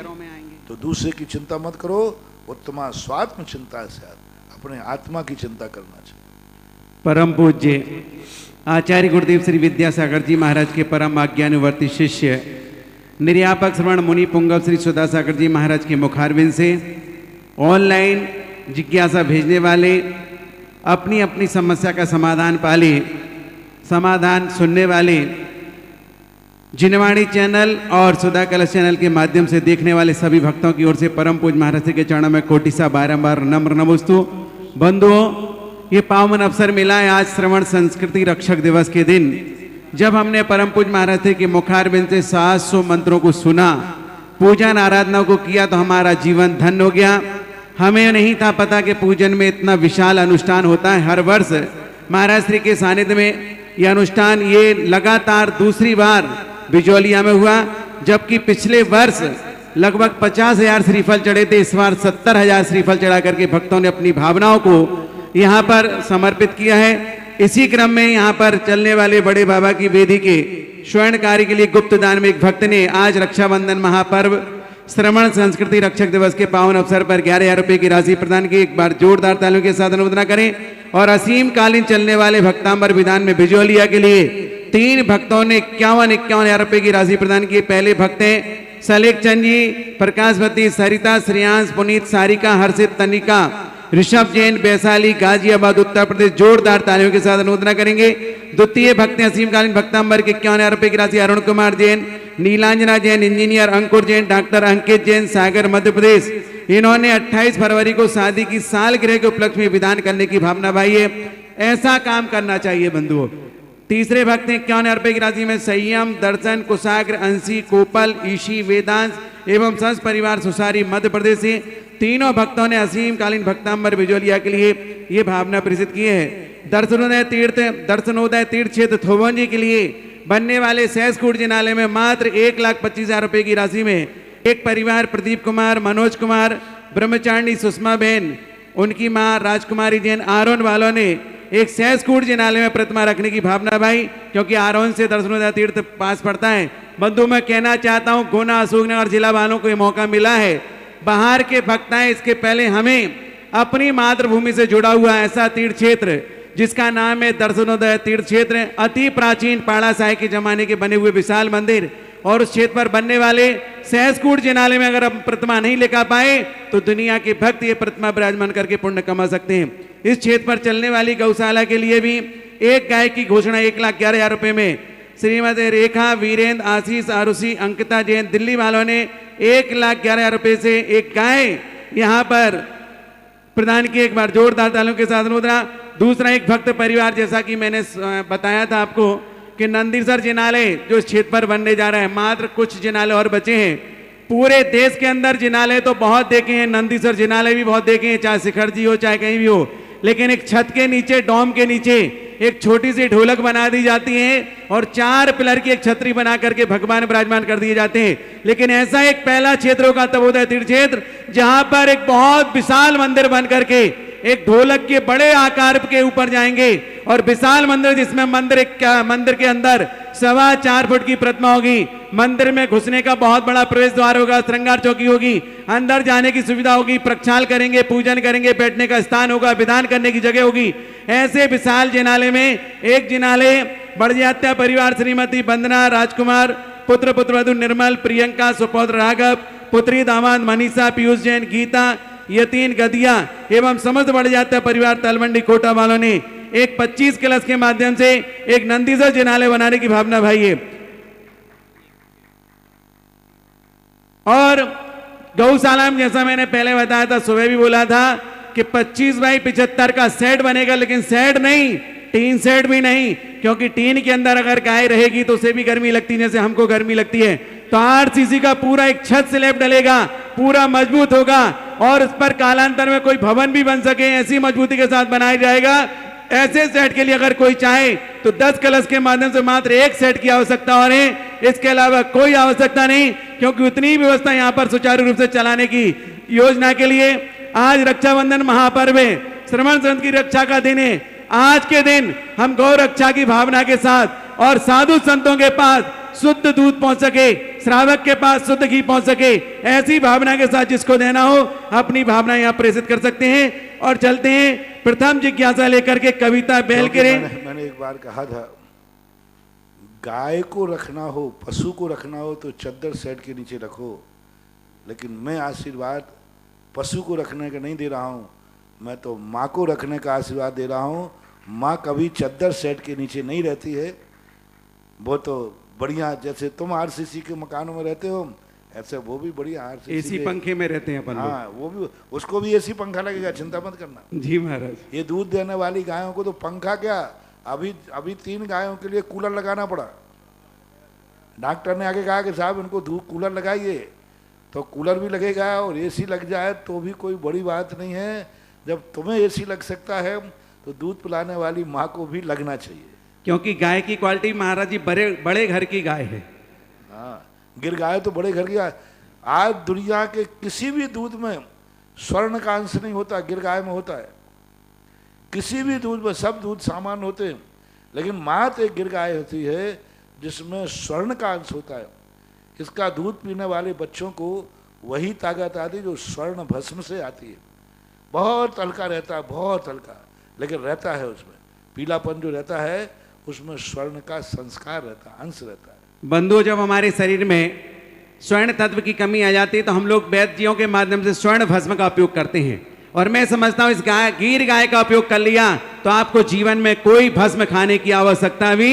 तो दूसरे की चिंता मत करो। उत्तमा स्वात्म चिंता स्यात्, अपने आत्मा की चिंता करना चाहिए। परम पूज्य आचार्य गुरुदेव श्री विद्यासागर जी महाराज के परम आज्ञानुवर्ती शिष्य निर्यापक श्रवण मुनि पुंगव श्री सुधासागर जी महाराज के मुखारविंद से ऑनलाइन जिज्ञासा भेजने वाले, अपनी अपनी समस्या का समाधान पाले, समाधान सुनने वाले, जिनवाणी चैनल और सुधा कलश चैनल के माध्यम से देखने वाले सभी भक्तों की ओर से परम पूज्य महाराज के चरणों में कोटि सा बारंबार नम्र नमोस्तु। बंधुओं, ये पावन अवसर मिला है आज श्रवण संस्कृति रक्षक दिवस के दिन, जब हमने परम पूज्य महाराज के मुखारबिंद से 700 मंत्रों को सुना, पूजन आराधना को किया तो हमारा जीवन धन्य हो गया। हमें नहीं था पता कि पूजन में इतना विशाल अनुष्ठान होता है। हर वर्ष महाराज श्री के सानिध्य में यह अनुष्ठान ये लगातार दूसरी बार बिजौलिया में हुआ, जबकि पिछले वर्ष लगभग 50,000 श्रीफल चढ़े थे। इस बार 70,000 श्रीफल चढ़ा करके भक्तों ने अपनी भावनाओं को यहाँ पर समर्पित किया है। इसी क्रम में यहाँ पर चलने वाले बड़े बाबा की वेदी के स्वर्ण कार्य के लिए गुप्त दान में एक भक्त ने आज रक्षाबंधन महापर्व श्रवण संस्कृति रक्षक दिवस के पावन अवसर पर 11,000 रुपए की राशि प्रदान की। एक बार जोरदार तालियों के साथ अनुमोदना करें। और असीम कालीन चलने वाले भक्तांबर विधान में बिजौलिया के लिए 3 भक्तों ने 51,000 रुपए की राशि प्रदान की। पहले भक्त हैं सलेख चंद जी, प्रकाशवती, सरिता, श्रेयांश, पुनीत, सारिका, हर्षित, तनिका, ऋषभ जैन, वैशाली, गाजियाबाद, उत्तर प्रदेश। जोरदार तालियों के साथ अनुमोदना करेंगे। द्वितीय भक्त हैं असीमकालीन भक्तांबर के 51,000 रुपए की राशि अरुण कुमार जैन, नीलांजना जैन, इंजीनियर अंकुर जैन, डॉक्टर अंकित जैन, सागर, मध्य प्रदेश। इन्होंने 28 फरवरी को शादी की सालगिरह के उपलक्ष्य में विधान करने की भावना भाई है। ऐसा काम करना चाहिए बंधुओं। तीसरे भक्त हैं 51,000 रुपए की राशि में संयम, दर्शन, कुशाग्र, अंशी, कोपल, ईशी, वेदांश एवं संस परिवार सुसारी, मध्य प्रदेश से। तीनों भक्तों ने असीमकालीन भक्तांबर बिजोलिया के लिए ये भावना प्रेषित की है। दर्शनोदय तीर्थ क्षेत्र थोबंजी के लिए बनने वाले सहसकूट जिनालय में मात्र 1,25,000 रुपए की राशि में एक परिवार प्रदीप कुमार, मनोज कुमार, ब्रह्मचारिणी सुषमा बहन, उनकी मां राजकुमारी जैन, आरोन वालों ने एक सहसकूट जिनालय में प्रतिमा रखने की भावना भाई, क्योंकि आरोन से दर्शनोदय तीर्थ पास पड़ता है। बंधु मैं कहना चाहता हूं गुना अशोकनगर जिला वालों को ये मौका मिला है। बाहर के भक्त आए, इसके पहले हमें अपनी मातृभूमि से जुड़ा हुआ ऐसा तीर्थ क्षेत्र जिसका नाम है दर्शनोदय तीर्थ क्षेत्र, अति प्राचीन पाड़ा साहिब के जमाने के बने हुए विशाल मंदिर, और उस क्षेत्र पर बनने वाले सहसकूट जिनालय में अगर हम प्रतिमा नहीं लेकर पाए तो दुनिया के भक्त ये प्रतिमा विराजमान करके पुण्य कमा सकते हैं। इस क्षेत्र पर चलने वाली गौशाला के लिए भी एक गाय की घोषणा 1,11,000 रुपए में श्रीमती रेखा, वीरेंद्र, आशीष, आरुषि, अंकिता जैन, दिल्ली वालों ने 1,11,000 रुपए से एक गाय यहाँ पर प्रदान की। एक बार जोरदार तालियों के साथ अनुमोदना। दूसरा एक भक्त परिवार, जैसा कि मैंने बताया था आपको कि नंदीसर जिनालय जो इस क्षेत्र पर बनने जा रहा है, मात्र कुछ जिनालय और बचे हैं। पूरे देश के अंदर जिनालय तो बहुत देखे हैं, नंदीसर जिनालय भी बहुत देखे हैं, चाहे शिखर जी हो चाहे कहीं भी हो, लेकिन एक छत के नीचे, डोम के नीचे एक छोटी सी ढोलक बना दी जाती है और 4 पिलर की एक छतरी बना करके भगवान विराजमान कर दिए जाते हैं। लेकिन ऐसा एक पहला क्षेत्र होगा तपोदय तीर्थ क्षेत्र, जहां पर एक बहुत विशाल मंदिर बन करके एक ढोलक के बड़े आकार के ऊपर जाएंगे और विशाल मंदिर, जिसमें मंदिर के अंदर 4.25 फुट की प्रतिमा होगी। मंदिर में घुसने का बहुत बड़ा प्रवेश द्वार होगा, श्रृंगार चौकी होगी, अंदर जाने की सुविधा होगी, प्रक्षाल करेंगे, पूजन करेंगे, बैठने का स्थान होगा, विधान करने की जगह होगी। ऐसे विशाल जिनालय में एक जिनालय बड़जात्या परिवार श्रीमती वंदना, राजकुमार, पुत्र पुत्रवधु निर्मल, प्रियंका, सुपौत्र राघव, पुत्री दामाद मनीषा, पीयूष जैन, गीता, यतीन, गदिया एवं समस्त बड़जात्या परिवार तलवंडी कोटा वालों ने एक 25 कलश के माध्यम से एक नंदीसर जिनालय बनाने की भावना भाई है। और गौशाला में, जैसा मैंने पहले बताया था, सुबह भी बोला था कि 25 बाई 75 का सेट बनेगा, लेकिन सेट नहीं, टीन सेट भी नहीं, क्योंकि टीन के अंदर अगर गाय रहेगी तो उसे भी गर्मी लगती है जैसे हमको गर्मी लगती है। तो आरसीसी का पूरा एक छत स्लैब डलेगा, पूरा मजबूत होगा और उस पर कालांतर में कोई भवन भी बन सके ऐसी मजबूती के साथ बनाया जाएगा। ऐसे सेट के लिए अगर कोई चाहे तो 10 कलश के माध्यम से मात्र एक सेट की आवश्यकता और है, इसके अलावा कोई आवश्यकता नहीं, क्योंकि उतनी व्यवस्था यहाँ पर सुचारू रूप से चलाने की योजना के लिए आज रक्षाबंधन महापर्व है, श्रवण संत की रक्षा का दिन है। आज के दिन हम गौ रक्षा की भावना के साथ और साधु संतों के पास शुद्ध दूध पहुंच सके, श्रावक के पास शुद्ध घी पहुंच सके, ऐसी भावना के साथ जिसको देना हो अपनी भावना यहाँ प्रेषित कर सकते हैं। और चलते हैं प्रथम जिज्ञासा लेकर के कविता बेलकेरे। मैंने एक बार कहा था, गाय को रखना हो, पशु को रखना हो तो चद्दर सेट के नीचे रखो, लेकिन मैं आशीर्वाद पशु को रखने का नहीं दे रहा हूँ, मैं तो माँ को रखने का आशीर्वाद दे रहा हूँ। माँ कभी चद्दर सेट के नीचे नहीं रहती है, वो तो बढ़िया, जैसे तुम आरसीसी के मकानों में रहते हो ऐसे वो भी बढ़िया आरसीसी एसी पंखे में रहते हैं अपन। हाँ, वो भी, उसको भी एसी पंखा लगेगा, चिंता मत करना जी महाराज। ये दूध देने वाली गायों को तो पंखा क्या, अभी 3 गायों के लिए कूलर लगाना पड़ा। डॉक्टर ने आगे कहा कि साहब इनको कूलर लगाइए, तो कूलर भी लगेगा और एसी लग जाए तो भी कोई बड़ी बात नहीं है। जब तुम्हें एसी लग सकता है तो दूध पिलाने वाली माँ को भी लगना चाहिए, क्योंकि गाय की क्वालिटी महाराज जी बड़े घर की गाय है। हाँ, गिर गाय तो बड़े घर की गाय। आज दुनिया के किसी भी दूध में स्वर्ण का अंश नहीं होता, गिर गाय में होता है। किसी भी दूध में, सब दूध सामान्य होते हैं, लेकिन मात्र एक गिर गाय होती है जिसमें स्वर्ण का अंश होता है। इसका दूध पीने वाले बच्चों को वही ताकत आती है जो स्वर्ण भस्म से आती है। बहुत हल्का रहता है, बहुत हल्का, लेकिन रहता है उसमें पीलापन जो रहता है, उसमें स्वर्ण का संस्कार रहता है, अंश रहता है। बंधुओं, जब हमारे शरीर में स्वर्ण तत्व की कमी आ जाती है तो हम लोग वैद्यों के माध्यम से स्वर्ण भस्म का उपयोग करते हैं और मैं समझता हूं इस गीर गाय का उपयोग कर लिया तो आपको जीवन में कोई भस्म खाने की आवश्यकता भी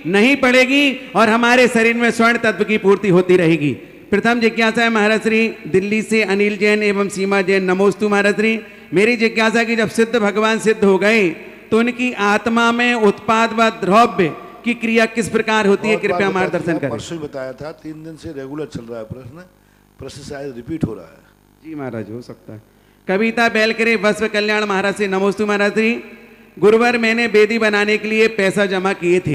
नहीं पड़ेगी और हमारे शरीर में स्वर्ण तत्व की पूर्ति होती रहेगी। प्रथम जिज्ञासा है महाराज श्री दिल्ली से अनिल जैन एवं सीमा जैन। नमोस्तु महाराज श्री। मेरी जिज्ञासा की जब सिद्ध भगवान सिद्ध हो गए तो उनकी आत्मा में उत्पाद व द्रव्य की क्रिया किस प्रकार होती है, कृपया मार्गदर्शन करें। परसों बताया था, 3 दिन से रेगुलर चल रहा है प्रश्न शायद रिपीट हो रहा है। जी महाराज, हो सकता है। कविता बेलकरे वस्व कल्याण महाराज से। नमोस्तु महाराज श्री। गुरुवर, मैंने वेदी बनाने के लिए पैसा जमा किए थे,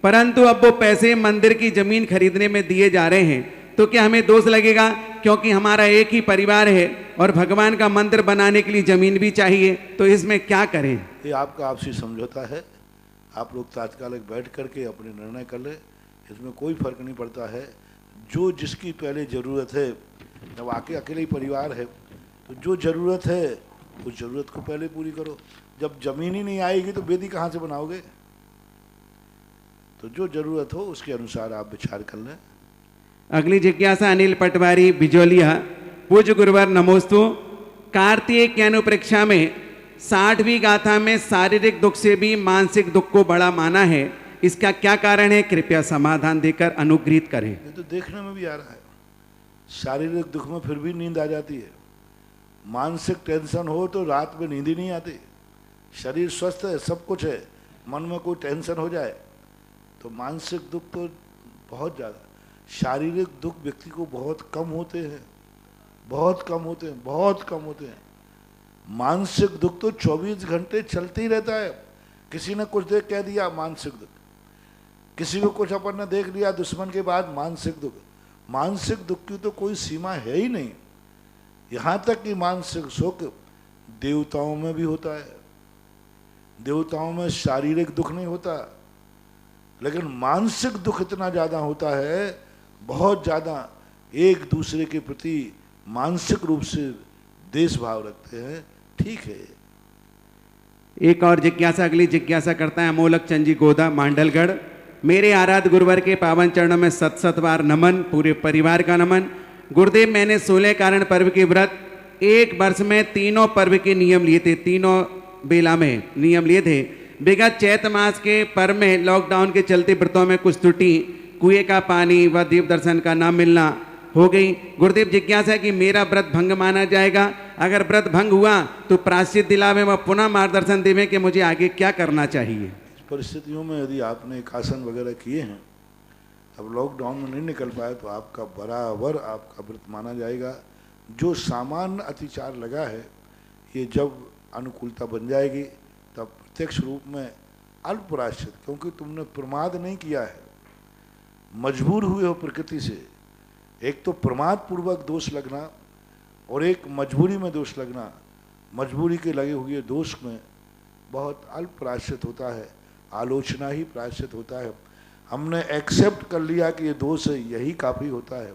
परंतु अब वो पैसे मंदिर की जमीन खरीदने में दिए जा रहे हैं, तो क्या हमें दोष लगेगा? क्योंकि हमारा एक ही परिवार है और भगवान का मंदिर बनाने के लिए जमीन भी चाहिए, तो इसमें क्या करें? ये आपका आपसी समझौता है, आप लोग तात्कालिक बैठ करके अपने निर्णय कर ले, इसमें कोई फर्क नहीं पड़ता है। जो जिसकी पहले ज़रूरत है, जब अकेले ही परिवार है तो जो ज़रूरत है उस ज़रूरत को पहले पूरी करो। जब ज़मीन ही नहीं आएगी तो वेदी कहाँ से बनाओगे? तो जो ज़रूरत हो उसके अनुसार आप विचार कर लें। अगली जिज्ञासा अनिल पटवारी बिजोलिया। पूज्य गुरुवर नमोस्तु। कार्तिक अनुप्रेक्षा में 60वीं गाथा में शारीरिक दुख से भी मानसिक दुख को बड़ा माना है, इसका क्या कारण है? कृपया समाधान देकर अनुग्रहित करें। ये तो देखने में भी आ रहा है, शारीरिक दुख में फिर भी नींद आ जाती है, मानसिक टेंशन हो तो रात में नींद ही नहीं आती। शरीर स्वस्थ है, सब कुछ है, मन में कोई टेंशन हो जाए तो मानसिक दुख तो बहुत ज़्यादा। शारीरिक दुख व्यक्ति को बहुत कम होते हैं, बहुत कम होते हैं, बहुत कम होते हैं। मानसिक दुख तो 24 घंटे चलते ही रहता है। किसी ने कुछ देख कह दिया, मानसिक दुख। किसी को कुछ अपन ने देख लिया दुश्मन के बाद, मानसिक दुख। मानसिक दुख की तो कोई सीमा है ही नहीं। यहाँ तक कि मानसिक सुख देवताओं में भी होता है। देवताओं में शारीरिक दुख नहीं होता, लेकिन मानसिक दुख इतना ज़्यादा होता है, बहुत ज़्यादा। एक दूसरे के प्रति मानसिक रूप से देश भाव रखते हैं, ठीक है। एक और जिज्ञासा, अगली जिज्ञासा करता है अमोलक चंद जी गोदा मांडलगढ़। मेरे आराध्य गुरुवर के पावन चरणों में 7 बार नमन, पूरे परिवार का नमन। गुरुदेव, मैंने 16 कारण पर्व के व्रत एक वर्ष में तीनों पर्व के नियम लिए थे, तीनों बेला में नियम लिए थे। विगत चैत मास के पर्व में लॉकडाउन के चलते व्रतों में कुछ त्रुटि, कुएं का पानी व दीप दर्शन का न मिलना हो गई। गुरुदेव, जिज्ञासा है कि मेरा व्रत भंग माना जाएगा? अगर व्रत भंग हुआ तो प्रायश्चित दिलावे व पुनः मार्गदर्शन देवे कि मुझे आगे क्या करना चाहिए। इस परिस्थितियों में यदि आपने एक आसन वगैरह किए हैं, अब लॉकडाउन में नहीं निकल पाए, तो आपका बराबर आपका व्रत माना जाएगा। जो सामान्य अतिचार लगा है, ये जब अनुकूलता बन जाएगी तब प्रत्यक्ष रूप में अल्प प्रायश्चित, क्योंकि तुमने प्रमाद नहीं किया है, मजबूर हुए हो प्रकृति से। एक तो प्रमाद पूर्वक दोष लगना और एक मजबूरी में दोष लगना। मजबूरी के लगे हुए दोष में बहुत अल्प प्रायश्चित होता है, आलोचना ही प्रायश्चित होता है। हमने एक्सेप्ट कर लिया कि ये दोष है, यही काफ़ी होता है,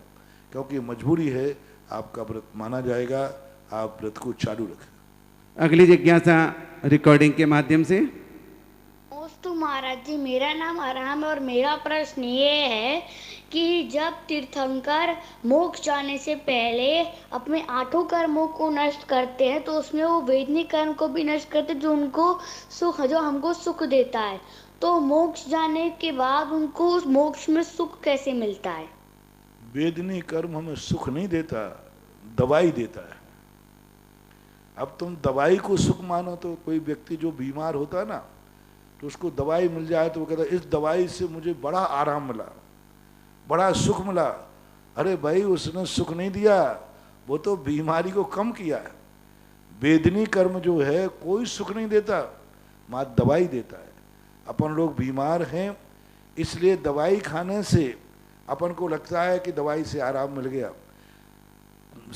क्योंकि मजबूरी है। आपका व्रत माना जाएगा, आप व्रत को चालू रखें। अगली जिज्ञासा रिकॉर्डिंग के माध्यम से। नमोस्तु महाराज जी, मेरा नाम आराम है और मेरा प्रश्न ये है कि जब तीर्थंकर मोक्ष जाने से पहले अपने 8 कर्मों को नष्ट करते हैं, तो उसमें वो वेदनिक कर्म को भी नष्ट करते हैं, जो उनको सुख, जो हमको सुख देता है। तो मोक्ष जाने के बाद उनको उस मोक्ष में सुख कैसे मिलता है? वेदनिक कर्म हमें सुख नहीं देता, दवाई देता है। अब तुम दवाई को सुख मानो तो कोई व्यक्ति जो बीमार होता है ना, तो उसको दवाई मिल जाए तो वो कहता है इस दवाई से मुझे बड़ा आराम मिला, बड़ा सुख मिला। अरे भाई, उसने सुख नहीं दिया, वो तो बीमारी को कम किया है। वेदनी कर्म जो है कोई सुख नहीं देता, मात्र दवाई देता है। अपन लोग बीमार हैं, इसलिए दवाई खाने से अपन को लगता है कि दवाई से आराम मिल गया।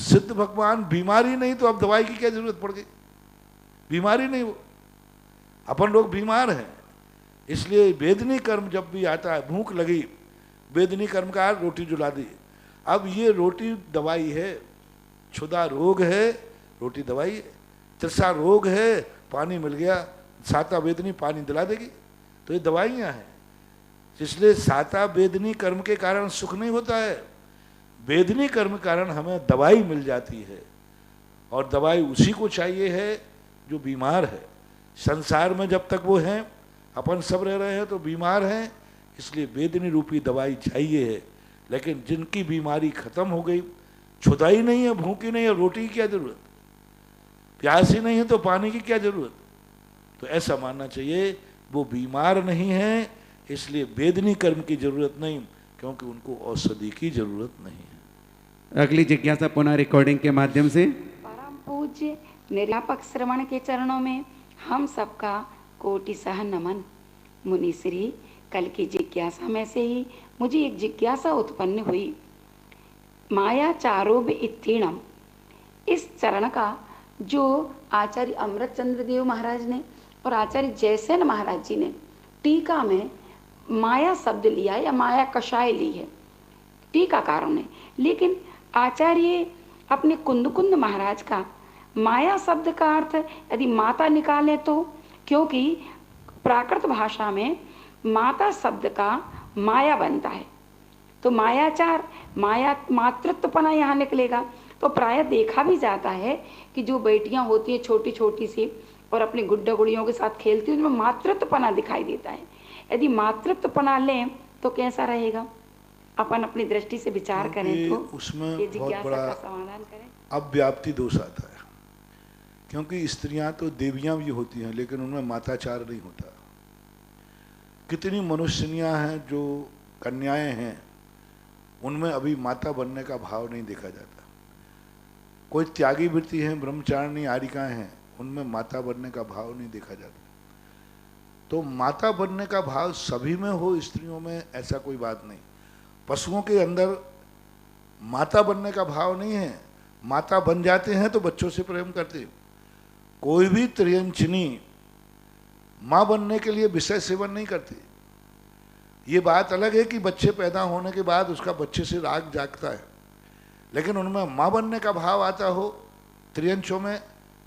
सिद्ध भगवान बीमारी नहीं तो अब दवाई की क्या जरूरत पड़ गई? बीमारी नहीं, वो अपन लोग बीमार हैं। इसलिए वेदनी कर्म जब भी आता है, भूख लगी, वेदनी कर्म का रोटी जुला दी। अब ये रोटी दवाई है, क्षुधा रोग है, रोटी दवाई है। तृषा रोग है, पानी मिल गया, साता वेदनी पानी दिला देगी, तो ये दवाइयाँ हैं। इसलिए साता वेदनी कर्म के कारण सुख नहीं होता है, वेदनी कर्म के कारण हमें दवाई मिल जाती है। और दवाई उसी को चाहिए है जो बीमार है। संसार में जब तक वो हैं, अपन सब रह रहे हैं तो बीमार हैं, इसलिए वेदनी रूपी दवाई चाहिए है। लेकिन जिनकी बीमारी खत्म हो गई, क्षुधा ही नहीं है, भूख ही नहीं है, रोटी की क्या जरूरत, प्यास ही नहीं है तो पानी की क्या जरूरत, तो ऐसा मानना चाहिए वो बीमार नहीं है, इसलिए वेदनी कर्म की जरूरत नहीं, क्योंकि उनको औषधि की जरूरत नहीं है। अगली जिज्ञासा पुनः रिकॉर्डिंग के माध्यम से। परम पूज्य निर्व्यापक श्रवण के चरणों में हम सबका कोटिशः नमन। मुनिश्री, कल की जिज्ञासा में से ही मुझे एक जिज्ञासा उत्पन्न हुई। माया चारोब इत्थीणम, इस चरण का जो आचार्य अमृत चंद्र देव महाराज ने और आचार्य जयसेन महाराज जी ने टीका में माया शब्द लिया या माया कषाय ली है टीकाकारों ने, लेकिन आचार्य अपने कुंद महाराज का माया शब्द का अर्थ यदि माता निकाले तो, क्योंकि प्राकृत भाषा में माता शब्द का माया बनता है, तो मायाचार माया मातृत्वपना यहाँ निकलेगा। तो प्रायः देखा भी जाता है कि जो बेटियां होती हैं छोटी छोटी सी और अपनी गुड्डा गुड़ियों के साथ खेलती हैं, उनमें मातृत्वपना दिखाई देता है। यदि मातृत्वपना लें तो कैसा रहेगा, अपन अपनी दृष्टि से विचार करें तो उसमें ये बहुत जिज्ञासा बड़ा का समाधान करें। अव्याप्ति दोष आता है, क्योंकि स्त्रियां तो देवियां भी होती हैं लेकिन उनमें माताचार नहीं होता। कितनी मनुष्यनियां हैं जो कन्याएं हैं, उनमें अभी माता बनने का भाव नहीं देखा जाता। कोई त्यागी वृत्ति हैं, ब्रह्मचारिणी आरिकाएं हैं, उनमें माता बनने का भाव नहीं देखा जाता। तो माता बनने का भाव सभी में हो, स्त्रियों में, ऐसा कोई बात नहीं। पशुओं के अंदर माता बनने का भाव नहीं है, माता बन जाते हैं तो बच्चों से प्रेम करते हैं। कोई भी त्रियंचिनी माँ बनने के लिए विषय सेवन नहीं करती। ये बात अलग है कि बच्चे पैदा होने के बाद उसका बच्चे से राग जागता है, लेकिन उनमें माँ बनने का भाव आता हो त्रियंचों में,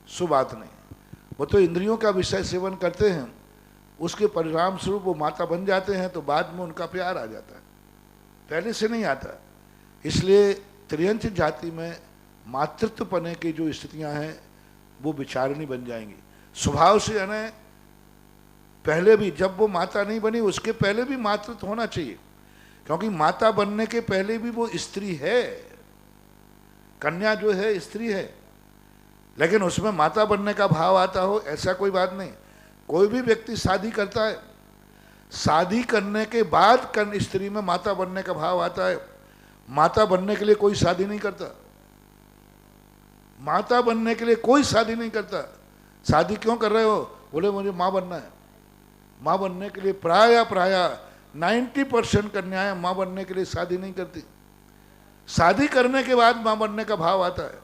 सो बात नहीं। वो तो इंद्रियों का विषय सेवन करते हैं, उसके परिणाम स्वरूप वो माता बन जाते हैं, तो बाद में उनका प्यार आ जाता है, पहले से नहीं आता। इसलिए त्रियंच जाति में मातृत्वपने की जो स्थितियां हैं वो विचारणी बन जाएंगी स्वभाव से। यानी पहले भी जब वो माता नहीं बनी उसके पहले भी मातृत्व होना चाहिए, क्योंकि माता बनने के पहले भी वो स्त्री है, कन्या जो है स्त्री है, लेकिन उसमें माता बनने का भाव आता हो ऐसा कोई बात नहीं। कोई भी व्यक्ति शादी करता है, शादी करने के बाद स्त्री में माता बनने का भाव आता है। माता बनने के लिए कोई शादी नहीं करता, माता बनने के लिए कोई शादी नहीं करता। शादी क्यों कर रहे हो, बोले मुझे माँ बनना है। माँ बनने के लिए प्राय 90% कन्याएं माँ बनने के लिए शादी नहीं करती। शादी करने के बाद माँ बनने का भाव आता है।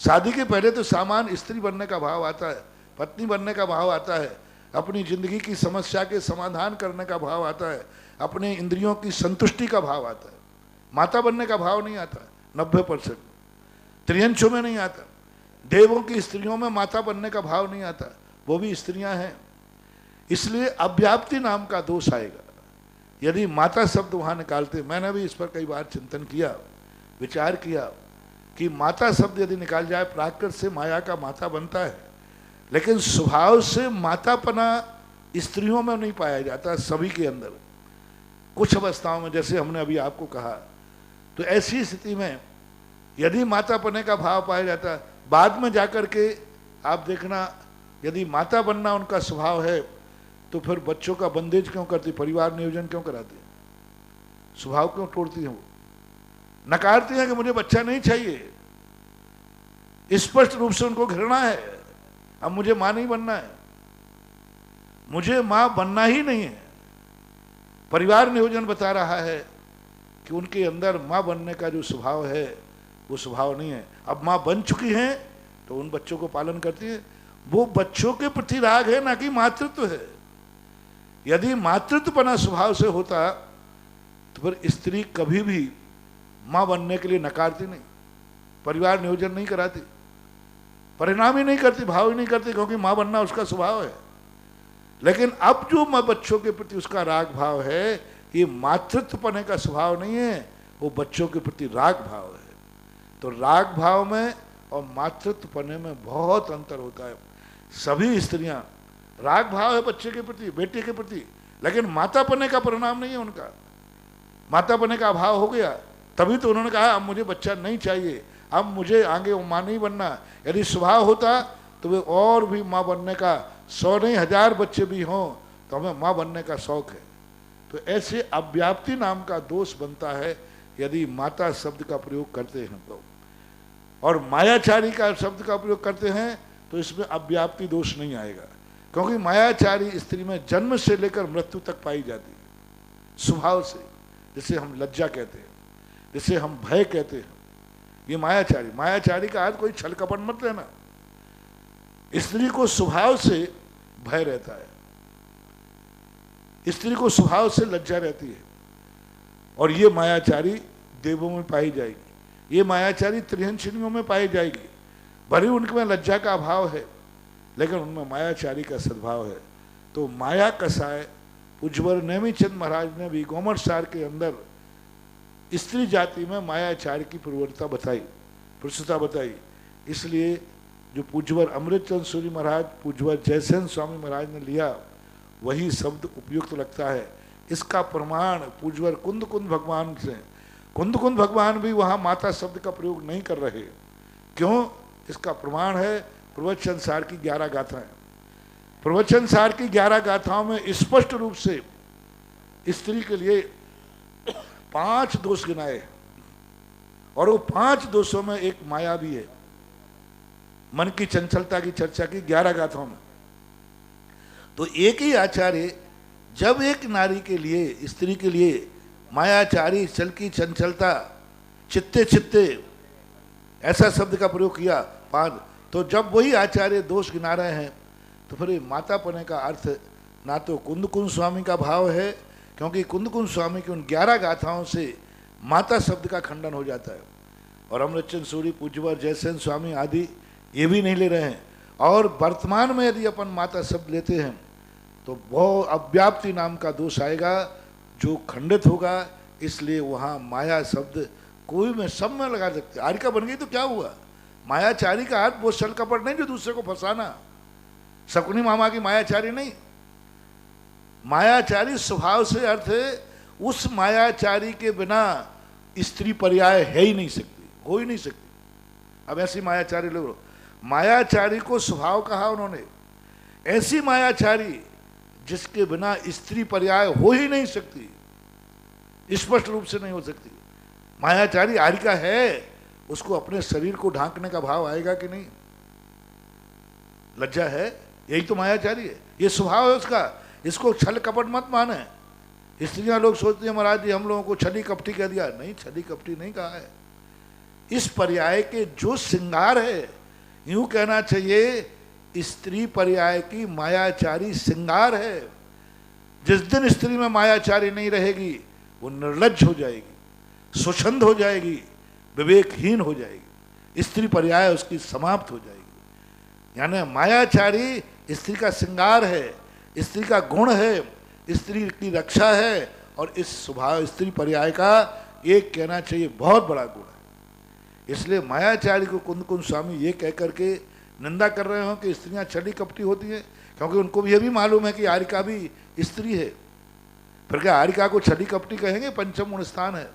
शादी के पहले तो सामान्य स्त्री बनने का भाव आता है, पत्नी बनने का भाव आता है, अपनी जिंदगी की समस्या के समाधान करने का भाव आता है, अपने इंद्रियों की संतुष्टि का भाव आता है। माता बनने का भाव नहीं आता 90%, त्रियंचों में नहीं आता। देवों की स्त्रियों में माता बनने का भाव नहीं आता, वो भी स्त्रियां हैं। इसलिए अव्याप्ति नाम का दोष आएगा यदि माता शब्द वहां निकालते। मैंने भी इस पर कई बार चिंतन किया, विचार किया कि माता शब्द यदि निकाल जाए, प्राकृत से माया का माता बनता है, लेकिन स्वभाव से मातापना स्त्रियों में नहीं पाया जाता, सभी के अंदर कुछ अवस्थाओं में, जैसे हमने अभी आपको कहा। तो ऐसी स्थिति में यदि मातापने का भाव पाया जाता, बाद में जाकर के आप देखना यदि माता बनना उनका स्वभाव है तो फिर बच्चों का बंदेज क्यों करती, परिवार नियोजन क्यों कराती, स्वभाव क्यों तोड़ती हैं, वो नकारती हैं कि मुझे बच्चा नहीं चाहिए। स्पष्ट रूप से उनको घृणा है, अब मुझे मां नहीं बनना है, मुझे मां बनना ही नहीं है। परिवार नियोजन बता रहा है कि उनके अंदर मां बनने का जो स्वभाव है वो स्वभाव नहीं है। अब मां बन चुकी हैं तो उन बच्चों को पालन करती है, वो बच्चों के प्रति राग है, ना कि मातृत्व है। यदि मातृत्वपना स्वभाव से होता तो फिर स्त्री कभी भी मां बनने के लिए नकारती नहीं, परिवार नियोजन नहीं कराती, परिणाम ही नहीं करती, भाव ही नहीं करती, क्योंकि मां बनना उसका स्वभाव है। लेकिन अब जो मां बच्चों के प्रति उसका राग भाव है, ये मातृत्वपने का स्वभाव नहीं है, वो बच्चों के प्रति राग भाव है। तो राग भाव में और मातृत्व पने में बहुत अंतर होता है। सभी स्त्रियां राग भाव है बच्चे के प्रति, बेटे के प्रति, लेकिन माता पने का परिणाम नहीं है उनका। माता पने का अभाव हो गया, तभी तो उन्होंने कहा अब मुझे बच्चा नहीं चाहिए, अब मुझे आगे माँ नहीं बनना। यदि स्वभाव होता तो वे और भी माँ बनने का 100 नहीं 1000 बच्चे भी हों तो हमें माँ बनने का शौक है। तो ऐसे अव्याप्ति नाम का दोष बनता है यदि माता शब्द का प्रयोग करते हैं तो। और मायाचारी का शब्द का प्रयोग करते हैं तो इसमें अव्याप्ति दोष नहीं आएगा, क्योंकि मायाचारी स्त्री में जन्म से लेकर मृत्यु तक पाई जाती है स्वभाव से, जिसे हम लज्जा कहते हैं, जिसे हम भय कहते हैं। ये मायाचारी, मायाचारी का अर्थ कोई छल कपट मत लेना। स्त्री को स्वभाव से भय रहता है, स्त्री को स्वभाव से लज्जा रहती है, और ये मायाचारी देवों में पाई जाएगी, ये मायाचारी त्रिहंसिनियों में पाई जाएगी। भले उनके में लज्जा का अभाव है लेकिन उनमें मायाचारी का सद्भाव है। तो माया कसाय पूज्यवर नेमिचंद महाराज ने भी गोमट सार के अंदर स्त्री जाति में मायाचार की प्रवृत्ता बताई, प्रस्तुता बताई। इसलिए जो पूज्यवर अमृतचंद सूरी महाराज, पूज्यवर जयसेन स्वामी महाराज ने लिया वही शब्द उपयुक्त लगता है। इसका प्रमाण पूज्यवर कुंद भगवान से, कुंद भगवान भी वहाँ माता शब्द का प्रयोग नहीं कर रहे। क्यों? इसका प्रमाण है प्रवचन सार की 11 गाथाएं। प्रवचन सार की 11 गाथाओं में स्पष्ट रूप से स्त्री के लिए 5 दोष गिनाए हैं, और वो 5 दोषों में एक माया भी है। मन की चंचलता की चर्चा की 11 गाथाओं में। तो एक ही आचार्य जब एक नारी के लिए, स्त्री के लिए मायाचारी, चल की चंचलता, चित्ते चित्ते ऐसा शब्द का प्रयोग किया 5, तो जब वही आचार्य दोष गिना रहे हैं तो फिर माता पने का अर्थ ना तो कुंद स्वामी का भाव है, क्योंकि कुंद स्वामी की उन 11 गाथाओं से माता शब्द का खंडन हो जाता है। और अमृतचंद सूरी, पूज्यवर जयसेन स्वामी आदि ये भी नहीं ले रहे हैं। और वर्तमान में यदि अपन माता शब्द लेते हैं तो बहुत अव्याप्ति नाम का दोष आएगा जो खंडित होगा। इसलिए वहाँ माया शब्द कोई में सब में लगा सकते। आरिका बन गई तो क्या हुआ? मायाचारी का अर्थ वो छल कपट नहीं जो दूसरे को फंसाना। शकुनी मामा की मायाचारी नहीं, मायाचारी स्वभाव से अर्थ है उस मायाचारी के बिना स्त्री पर्याय है ही नहीं सकती, हो ही नहीं सकती। अब ऐसी मायाचारी लोग, मायाचारी को स्वभाव कहा उन्होंने, ऐसी मायाचारी जिसके बिना स्त्री पर्याय हो ही नहीं सकती, स्पष्ट रूप से नहीं हो सकती। मायाचारी आरिका है, उसको अपने शरीर को ढांकने का भाव आएगा कि नहीं? लज्जा है, यही तो मायाचारी है, ये स्वभाव है उसका। इसको छल कपट मत माने। स्त्रियां लोग सोचती हैं महाराज जी हम लोगों को छली कपटी कह दिया। नहीं, छली कपटी नहीं कहा है। इस पर्याय के जो श्रृंगार है, यूं कहना चाहिए स्त्री पर्याय की मायाचारी श्रृंगार है। जिस दिन स्त्री में मायाचारी नहीं रहेगी वो निर्लज्ज हो जाएगी, स्वच्छंद हो जाएगी, विवेकहीन हो जाएगी, स्त्री पर्याय उसकी समाप्त हो जाएगी। यानी मायाचारी स्त्री का श्रृंगार है, स्त्री का गुण है, स्त्री की रक्षा है, और इस स्वभाव स्त्री पर्याय का एक कहना चाहिए बहुत बड़ा गुण है। इसलिए मायाचारी को कुंद स्वामी ये कह करके निंदा कर रहे हो कि स्त्रियां छली कपटी होती हैं, क्योंकि उनको भी ये भी मालूम है कि आरिका भी स्त्री है। फिर क्या आरिका को छली कपटी कहेंगे? पंचम गुण स्थान है,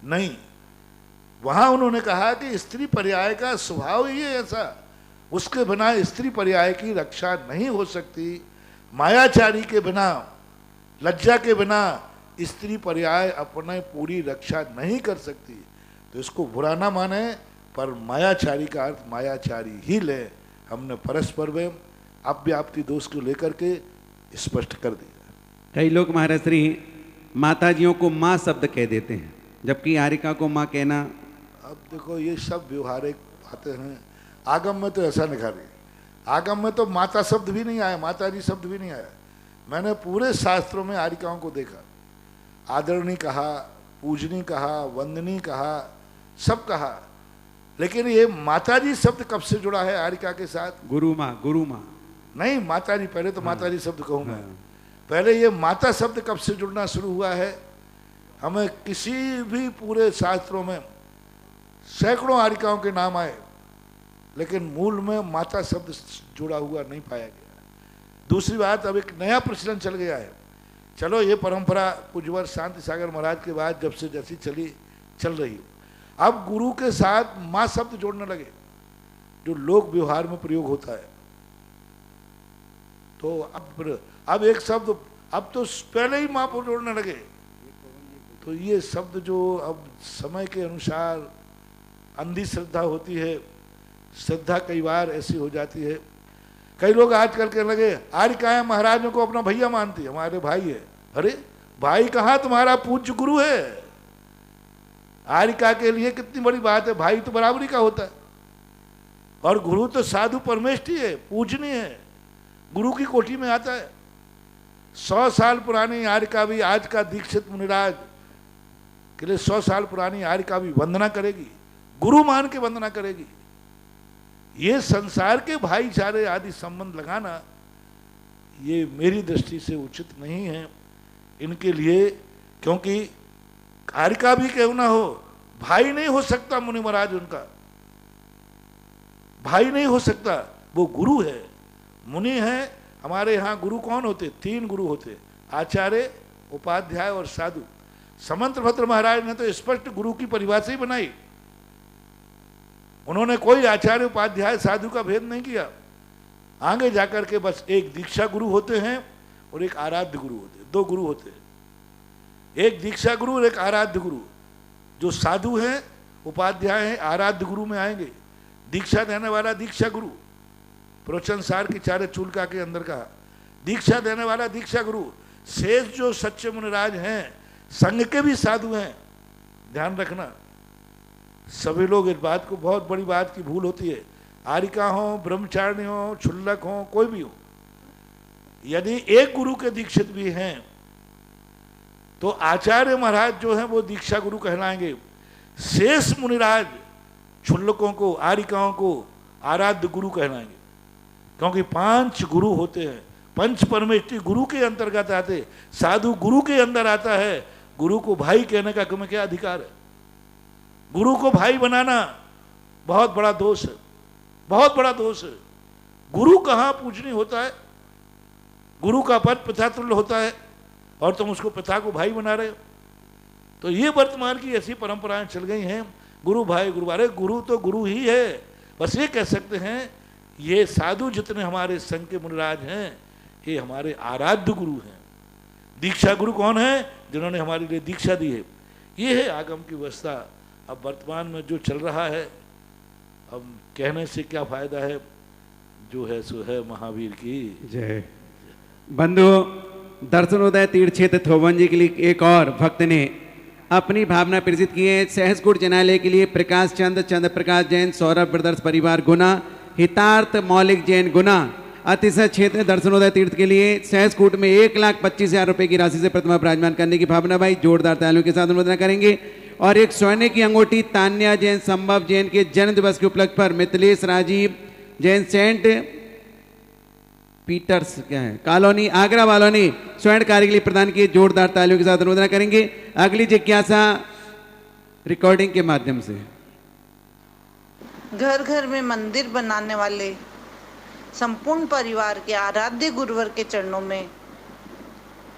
नहीं। वहां उन्होंने कहा कि स्त्री पर्याय का स्वभाव ही है ऐसा, उसके बिना स्त्री पर्याय की रक्षा नहीं हो सकती। मायाचारी के बिना, लज्जा के बिना स्त्री पर्याय अपने पूरी रक्षा नहीं कर सकती। तो इसको बुरा ना माने, पर मायाचारी का अर्थ मायाचारी ही ले। हमने परस्पर में अव्याप्ति दोष को लेकर के स्पष्ट कर दिया। कई लोग महाराज श्री माताजियों को माँ शब्द कह देते हैं, जबकि आरिका को माँ कहना। अब देखो ये सब व्यवहारिक बातें हैं। आगम में तो ऐसा लिखा नहीं, आगम में तो माता शब्द भी नहीं आया, माताजी शब्द भी नहीं आया। मैंने पूरे शास्त्रों में आरिकाओं को देखा, आदरणी कहा, पूजनी कहा, वंदनी कहा, सब कहा, लेकिन ये माताजी शब्द कब से जुड़ा है आरिका के साथ? गुरु माँ, गुरु माँ नहीं, माताजी पहले तो माताजी शब्द कहूँ मैं, पहले ये माता शब्द कब से जुड़ना शुरू हुआ है? हमें किसी भी पूरे शास्त्रों में सैकड़ों आरिकाओं के नाम आए, लेकिन मूल में माता शब्द जुड़ा हुआ नहीं पाया गया। दूसरी बात, अब एक नया प्रचलन चल गया है। चलो ये परंपरा पूज्यवर शांति सागर महाराज के बाद जब से जैसी चल रही, अब गुरु के साथ माँ शब्द जोड़ने लगे, जो लोक व्यवहार में प्रयोग होता है। तो अब एक शब्द, अब तो पहले ही माँ को जोड़ने लगे। तो ये शब्द जो अब समय के अनुसार अंधी श्रद्धा होती है, श्रद्धा कई बार ऐसी हो जाती है। कई लोग आजकल कहने लगे आर्यकाएं महाराजों को अपना भैया मानती है, हमारे भाई है। अरे भाई कहाँ, तुम्हारा पूज्य गुरु है। आर्यका के लिए कितनी बड़ी बात है, भाई तो बराबरी का होता है। और गुरु तो साधु परमेष्ठी है, पूजनीय है, गुरु की कोटि में आता है। 100 साल पुरानी आर्यका भी आज का दीक्षित मुनिराज के लिए 100 साल पुरानी आर्यका भी वंदना करेगी, गुरु मान के वंदना करेगी। ये संसार के भाईचारे आदि संबंध लगाना ये मेरी दृष्टि से उचित नहीं है इनके लिए, क्योंकि आर्यका भी क्यों ना हो, भाई नहीं हो सकता मुनि महाराज, उनका भाई नहीं हो सकता, वो गुरु है, मुनि है। हमारे यहाँ गुरु कौन होते? 3 गुरु होते, आचार्य, उपाध्याय और साधु। समंत भद्र महाराज ने तो स्पष्ट गुरु की परिभाषा ही बनाई। उन्होंने कोई आचार्य, उपाध्याय, साधु का भेद नहीं किया। आगे जाकर के बस एक दीक्षा गुरु होते हैं और एक आराध्य गुरु होते हैं, 2 गुरु होते हैं, एक दीक्षा गुरु और एक आराध्य गुरु। जो साधु हैं, उपाध्याय हैं, आराध्य गुरु में आएंगे। दीक्षा देने वाला दीक्षा गुरु, प्रवचन सार की 4 चूलका के अंदर कहा, दीक्षा देने वाला दीक्षा गुरु। शेष जो सच्चे मुनिराज हैं, संघ के भी साधु हैं। ध्यान रखना, सभी लोग इस बात को, बहुत बड़ी बात की भूल होती है। आर्यका हो, ब्रह्मचारिणी हो, क्षुल्लक हो, कोई भी हो, यदि एक गुरु के दीक्षित भी हैं तो आचार्य महाराज जो हैं वो दीक्षा गुरु कहलाएंगे। शेष मुनिराज क्षुल्लकों को, आर्यकाओं को आराध्य गुरु कहलाएंगे, क्योंकि 5 गुरु होते हैं। पंच परमेष्ठी गुरु के अंतर्गत आते, साधु गुरु के अंदर आता है। गुरु को भाई कहने का तुम्हें क्या अधिकार है? गुरु को भाई बनाना बहुत बड़ा दोष है, बहुत बड़ा दोष है। गुरु कहाँ पूजनीय होता है? गुरु का पद पिता तुल्य होता है और तुम उसको पिता को भाई बना रहे हो। तो ये वर्तमान की ऐसी परंपराएं चल गई हैं, गुरु भाई गुरु। अरे गुरु तो गुरु ही है। बस ये कह सकते हैं ये साधु जितने हमारे संघ के मुनिराज हैं, ये हमारे आराध्य गुरु हैं। दीक्षा गुरु कौन है? जिन्होंने हमारे लिए दीक्षा दी है। ये है आगम की व्यवस्था। अब वर्तमान में जो चल रहा है, अब कहने से क्या फायदा है, जो है सो है। महावीर की जय। बंधु, दर्शनोदय तीर्थ क्षेत्र थोवन जी के लिए एक और भक्त ने अपनी भावना प्रेषित की है। सहसकूट जनालय के लिए प्रकाश चंद्र प्रकाश जैन, सौरभ ब्रदर्स परिवार गुना, हितार्थ मौलिक जैन गुना। अतिशय क्षेत्र दर्शनोदय तीर्थ के लिए सहसकूट में 1,25,000 रुपए की राशि से प्रतिमा विराजमान करने की भावना भाई जोरदार तालियों के साथ अनुमोदन करेंगे। और एक सोने की अंगूठी तान्या जैन, संभव जैन के जन्म दिवस के उपलक्ष्य पर मिथिलेश राजीव जैन, सेंट पीटर्स क्या है कॉलोनी, आगरा वालों ने स्वर्ण कार्य के लिए प्रदान किए। जोरदार तालियों के साथ अनुमोदन करेंगे। अगली जिज्ञासा रिकॉर्डिंग के माध्यम से। घर घर में मंदिर बनाने वाले संपूर्ण परिवार के आराध्य गुरुवर के चरणों में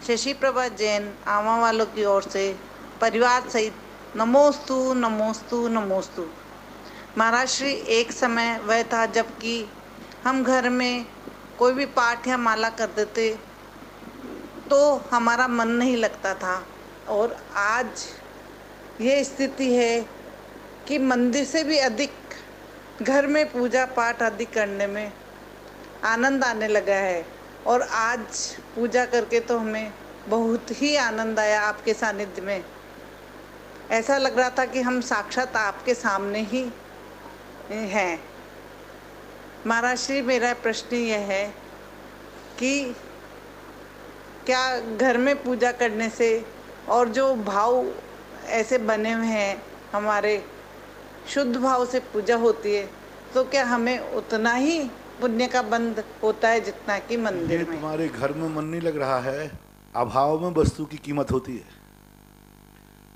शशि प्रभा जैन आमा वालों की ओर से परिवार सहित नमोस्तु नमोस्तु नमोस्तु। महाराज श्री, एक समय वह था जबकि हम घर में कोई भी पाठ या माला कर देते तो हमारा मन नहीं लगता था, और आज ये स्थिति है कि मंदिर से भी अधिक घर में पूजा पाठ आदि करने में आनंद आने लगा है। और आज पूजा करके तो हमें बहुत ही आनंद आया आपके सानिध्य में। ऐसा लग रहा था कि हम साक्षात आपके सामने ही हैं। महाराज श्री, मेरा प्रश्न यह है कि क्या घर में पूजा करने से और जो भाव ऐसे बने हुए हैं हमारे, शुद्ध भाव से पूजा होती है, तो क्या हमें उतना ही पुण्य का बंध होता है जितना कि मंदिर में? तुम्हारे घर में मन नहीं लग रहा है, अभाव में वस्तु की कीमत होती है।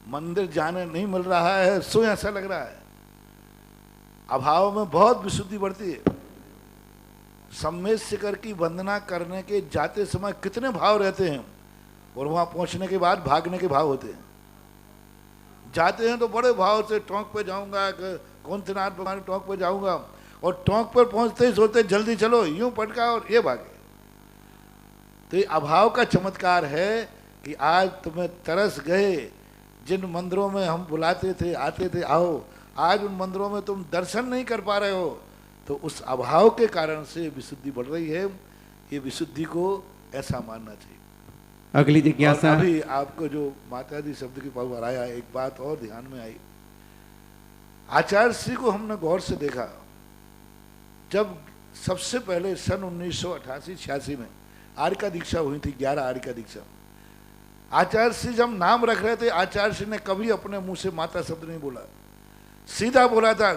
मंदिर जाने नहीं मिल रहा है, सो ऐसा लग रहा है। अभाव में बहुत विशुद्धि बढ़ती है। सम्मेद शिखर की वंदना करने के जाते समय कितने भाव रहते हैं और वहां पहुंचने के बाद भागने के भाव होते हैं। जाते हैं तो बड़े भाव से टोंक पे जाऊंगा, कौन थे नाथ भगवान टोंक पे जाऊंगा, और टोंक पर पहुंचते ही सोचते जल्दी चलो, यूं पटका और ये भागे। तो ये अभाव का चमत्कार है कि आज तुम्हें तरस गए, जिन मंदिरों में हम बुलाते थे, आते थे आओ, आज उन मंदिरों में तुम दर्शन नहीं कर पा रहे हो, तो उस अभाव के कारण से विशुद्धि बढ़ रही है। ये विशुद्धि को ऐसा मानना चाहिए। अगली जिज्ञासा। अभी आपको जो माताजी शब्द की पावर आया, एक बात और ध्यान में आई। आचार्य श्री को हमने गौर से देखा, जब सबसे पहले सन 1988-86 में आर्य का दीक्षा हुई थी, 11 आर्य का दीक्षा, आचार्य श्री जब नाम रख रहे थे, आचार्य श्री ने कभी अपने मुंह से माता शब्द नहीं बोला, सीधा बोला था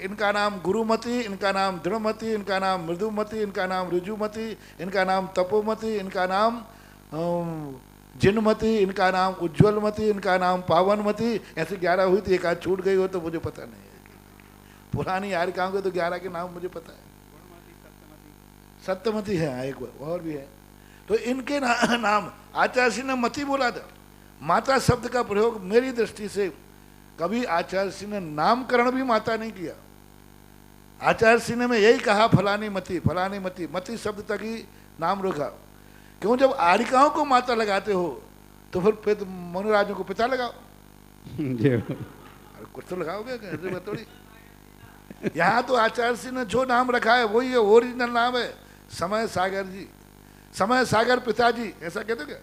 इनका नाम गुरुमती, इनका नाम दृढ़मती, इनका नाम मृदुमती, इनका नाम ऋजुमती, इनका नाम तपोमती, इनका नाम जिनमती, इनका नाम उज्ज्वलमती, इनका नाम पावनमती। ऐसे 11 हुई थी, एक आज छूट गई हो तो मुझे पता नहीं है। पुरानी आर्यिकाओं के तो 11 के नाम मुझे पता है। सत्यमती है, एक और भी है। तो इनके नाम आचार्य श्री ने मती बोला था। माता शब्द का प्रयोग मेरी दृष्टि से कभी आचार्य श्री ने नामकरण भी माता नहीं किया। आचार्य श्री ने मैं यही कहा फलानी मती, फलानी मती, मती शब्द तक ही नाम रखा। क्यों? जब आर्यिकाओं को माता लगाते हो तो फिर मनुराजों को पिता लगाओ। अरे कुछ तो लगाओगे थोड़ी। यहाँ तो आचार्य श्री ने जो नाम रखा है वही है, ओरिजिनल नाम है समय सागर जी, समय सागर पिताजी। ऐसा कहते क्या?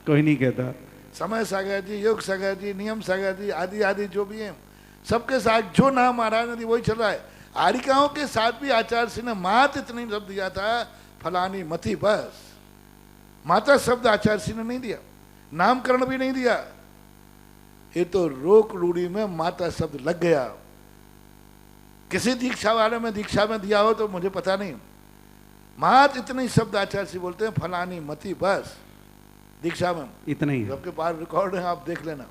कोई नहीं कहता। समय सागर जी, योग सागर जी, नियम सागर जी, आदि आदि जो भी हैं, सबके साथ जो नाम महाराज ने वही चल रहा है। आर्यिकाओं के साथ भी आचार्य श्री ने मात इतनी शब्द दिया था, फलानी मती, बस। माता शब्द आचार्य श्री ने नहीं दिया, नामकरण भी नहीं दिया। ये तो रोक रूढ़ी में माता शब्द लग गया। किसी दीक्षा वाले में दीक्षा में दिया हो तो मुझे पता नहीं। मात इतने शब्द आचार्य श्री बोलते हैं, फलानी मती, बस दीक्षा में इतना ही। सबके पास रिकॉर्ड है, आप देख लेना।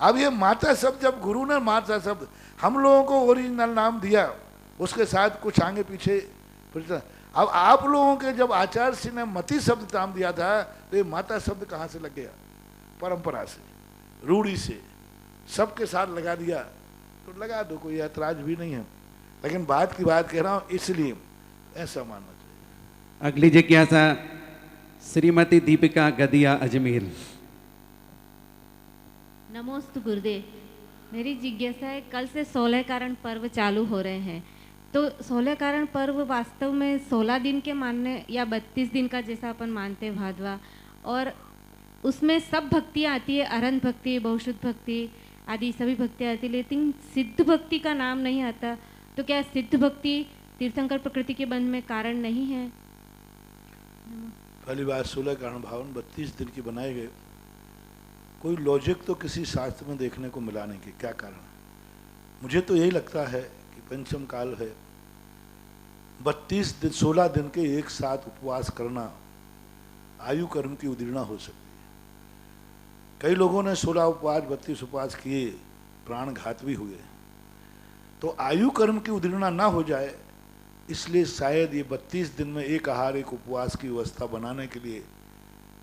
अब ये माता शब्द, जब गुरु ने माता शब्द हम लोगों को ओरिजिनल नाम दिया, उसके साथ कुछ आगे पीछे, अब आप लोगों के जब आचार्य श्री ने मती शब्द नाम दिया था तो ये माता शब्द कहाँ से लग गया? परंपरा से, रूढ़ी से, सबके साथ लगा दिया। तो लगा दो, कोई ऐतराज भी नहीं है, लेकिन बात की बात कह रहा हूँ, इसलिए ऐसा मानना चाहिए। अगली जिज्ञासा श्रीमती दीपिका गदिया अजमेर। नमोस्तु गुरुदेव। मेरी जिज्ञासा है, कल से 16 कारण पर्व चालू हो रहे हैं, तो 16 कारण पर्व वास्तव में 16 दिन के मानने या 32 दिन का जैसा अपन मानते हैं भादवा, और उसमें सब भक्तियाँ आती है, अरहंत भक्ति, बहुशुद्ध भक्ति आदि सभी भक्तियाँ आती, लेकिन सिद्ध भक्ति का नाम नहीं आता। तो क्या सिद्ध भक्ति तीर्थंकर प्रकृति के बंध में कारण नहीं है? पहली बात, 16 कारण भावन 32 दिन की बनाए गए, कोई लॉजिक तो किसी शास्त्र में देखने को मिला नहीं कि क्या कारण। मुझे तो यही लगता है कि पंचम काल है, 32 दिन 16 दिन के एक साथ उपवास करना आयु कर्म की उदीर्णा हो सकती है। कई लोगों ने 16 उपवास 32 उपवास किए, प्राणघात भी हुए। तो आयु कर्म की उदीर्णा ना हो जाए, इसलिए शायद ये 32 दिन में एक आहार एक उपवास की व्यवस्था बनाने के लिए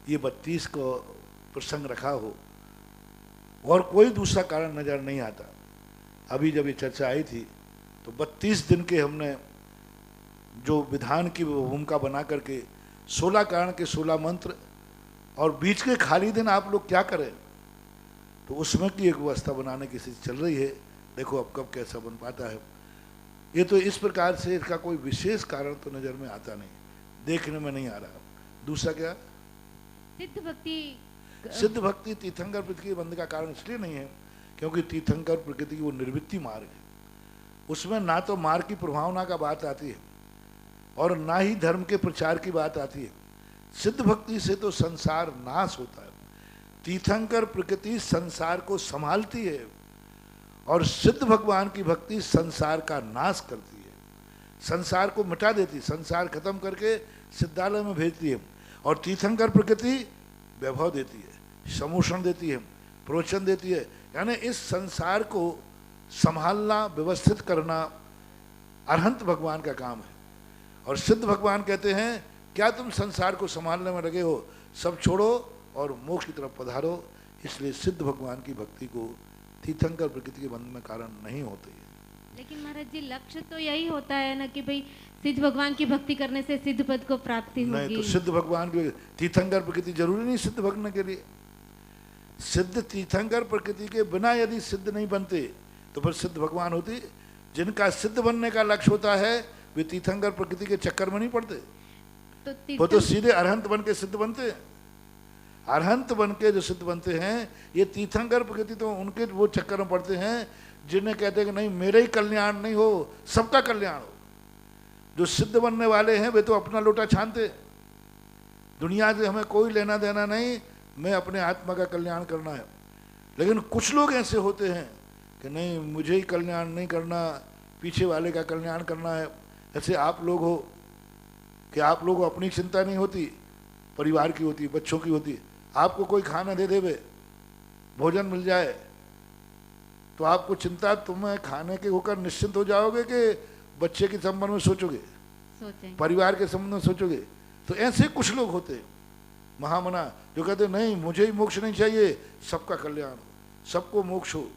ये 32 को प्रसंग रखा हो, और कोई दूसरा कारण नजर नहीं आता। अभी जब ये चर्चा आई थी तो 32 दिन के हमने जो विधान की भूमिका बना करके 16 कारण के 16 मंत्र, और बीच के खाली दिन आप लोग क्या करें, तो उसमें की एक व्यवस्था बनाने की स्थिति चल रही है। देखो अब कब कैसा बन पाता है। ये तो इस प्रकार से इसका कोई विशेष कारण तो नजर में आता नहीं, देखने में नहीं आ रहा। दूसरा क्या? सिद्ध भक्ति। सिद्ध भक्ति तीर्थंकर प्रकृति के बंध का कारण इसलिए नहीं है क्योंकि तीर्थंकर प्रकृति की वो निर्वृत्ति मार्ग है, उसमें ना तो मार्ग की प्रभावना का बात आती है और ना ही धर्म के प्रचार की बात आती है। सिद्ध भक्ति से तो संसार नाश होता है। तीर्थंकर प्रकृति संसार को संभालती है और सिद्ध भगवान की भक्ति संसार का नाश करती है, संसार को मिटा देती, संसार खत्म करके सिद्धालय में भेजती है। और तीर्थंकर प्रकृति वैभव देती है, समोषण देती है, प्रोचन देती है, यानी इस संसार को संभालना, व्यवस्थित करना अरहंत भगवान का काम है। और सिद्ध भगवान कहते हैं क्या तुम संसार को संभालने में लगे हो, सब छोड़ो और मोक्ष की तरफ पधारो। इसलिए सिद्ध भगवान की भक्ति को तीर्थंकर प्रकृति के बंध में कारण नहीं होते। लेकिन महाराज जी लक्ष्य तो यही होता है ना कि भाई सिद्ध भगवान की भक्ति करने से सिद्ध पद को प्राप्ति होगी। नहीं तो सिद्ध भगवान की तीर्थंकर प्रकृति जरूरी नहीं सिद्ध बनने के लिए। सिद्ध तीर्थंकर प्रकृति के बिना यदि सिद्ध नहीं बनते तो फिर सिद्ध भगवान होते। जिनका सिद्ध बनने का लक्ष्य होता है वे तीर्थंकर प्रकृति के चक्कर में नहीं पड़ते, वो तो सीधे अरहंत बन के सिद्ध बनते हैं। अरहंत बन के जो सिद्ध बनते हैं ये तीर्थंकर प्रकृति तो उनके वो चक्कर में पड़ते हैं जिन्हें कहते हैं कि नहीं मेरे ही कल्याण नहीं हो, सबका कल्याण हो। जो सिद्ध बनने वाले हैं वे तो अपना लोटा छानते, दुनिया से हमें कोई लेना देना नहीं, मैं अपने आत्मा का कल्याण करना है। लेकिन कुछ लोग ऐसे होते हैं कि नहीं मुझे ही कल्याण नहीं करना, पीछे वाले का कल्याण करना है। ऐसे आप लोग हो कि आप लोगों को अपनी चिंता नहीं होती, परिवार की होती, बच्चों की होती। आपको कोई खाना दे देवे, भोजन मिल जाए तो आपको चिंता, तुम्हें खाने के होकर निश्चिंत हो जाओगे कि बच्चे के संबंध में सोचोगे, परिवार के संबंध में सोचोगे। तो ऐसे कुछ लोग होते महामना जो कहते नहीं मुझे ही मोक्ष नहीं चाहिए, सबका कल्याण हो, सबको मोक्ष हो।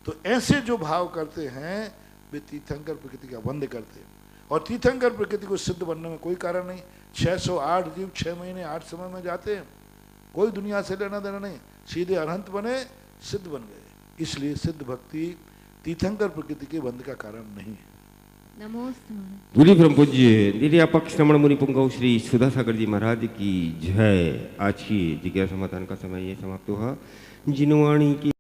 तो ऐसे जो भाव करते हैं वे तीर्थंकर प्रकृति का बंद करते हैं। और तीर्थंकर प्रकृति को सिद्ध बनने में कोई कारण नहीं। 608 जीव 6 महीने 8 समय में जाते हैं, कोई दुनिया से लेना देना नहीं, सीधे अरहंत बने, सिद्ध बन गए। इसलिए सिद्ध भक्ति तीर्थंकर प्रकृति के बंध का कारण नहीं है। बोलिए परम पूज्य निर्यापक श्रवण मुनि पुंगव श्री सुधासागर जी महाराज की जय। आज की जिज्ञासा समाधान का समय ये समाप्त हुआ। जिनवाणी की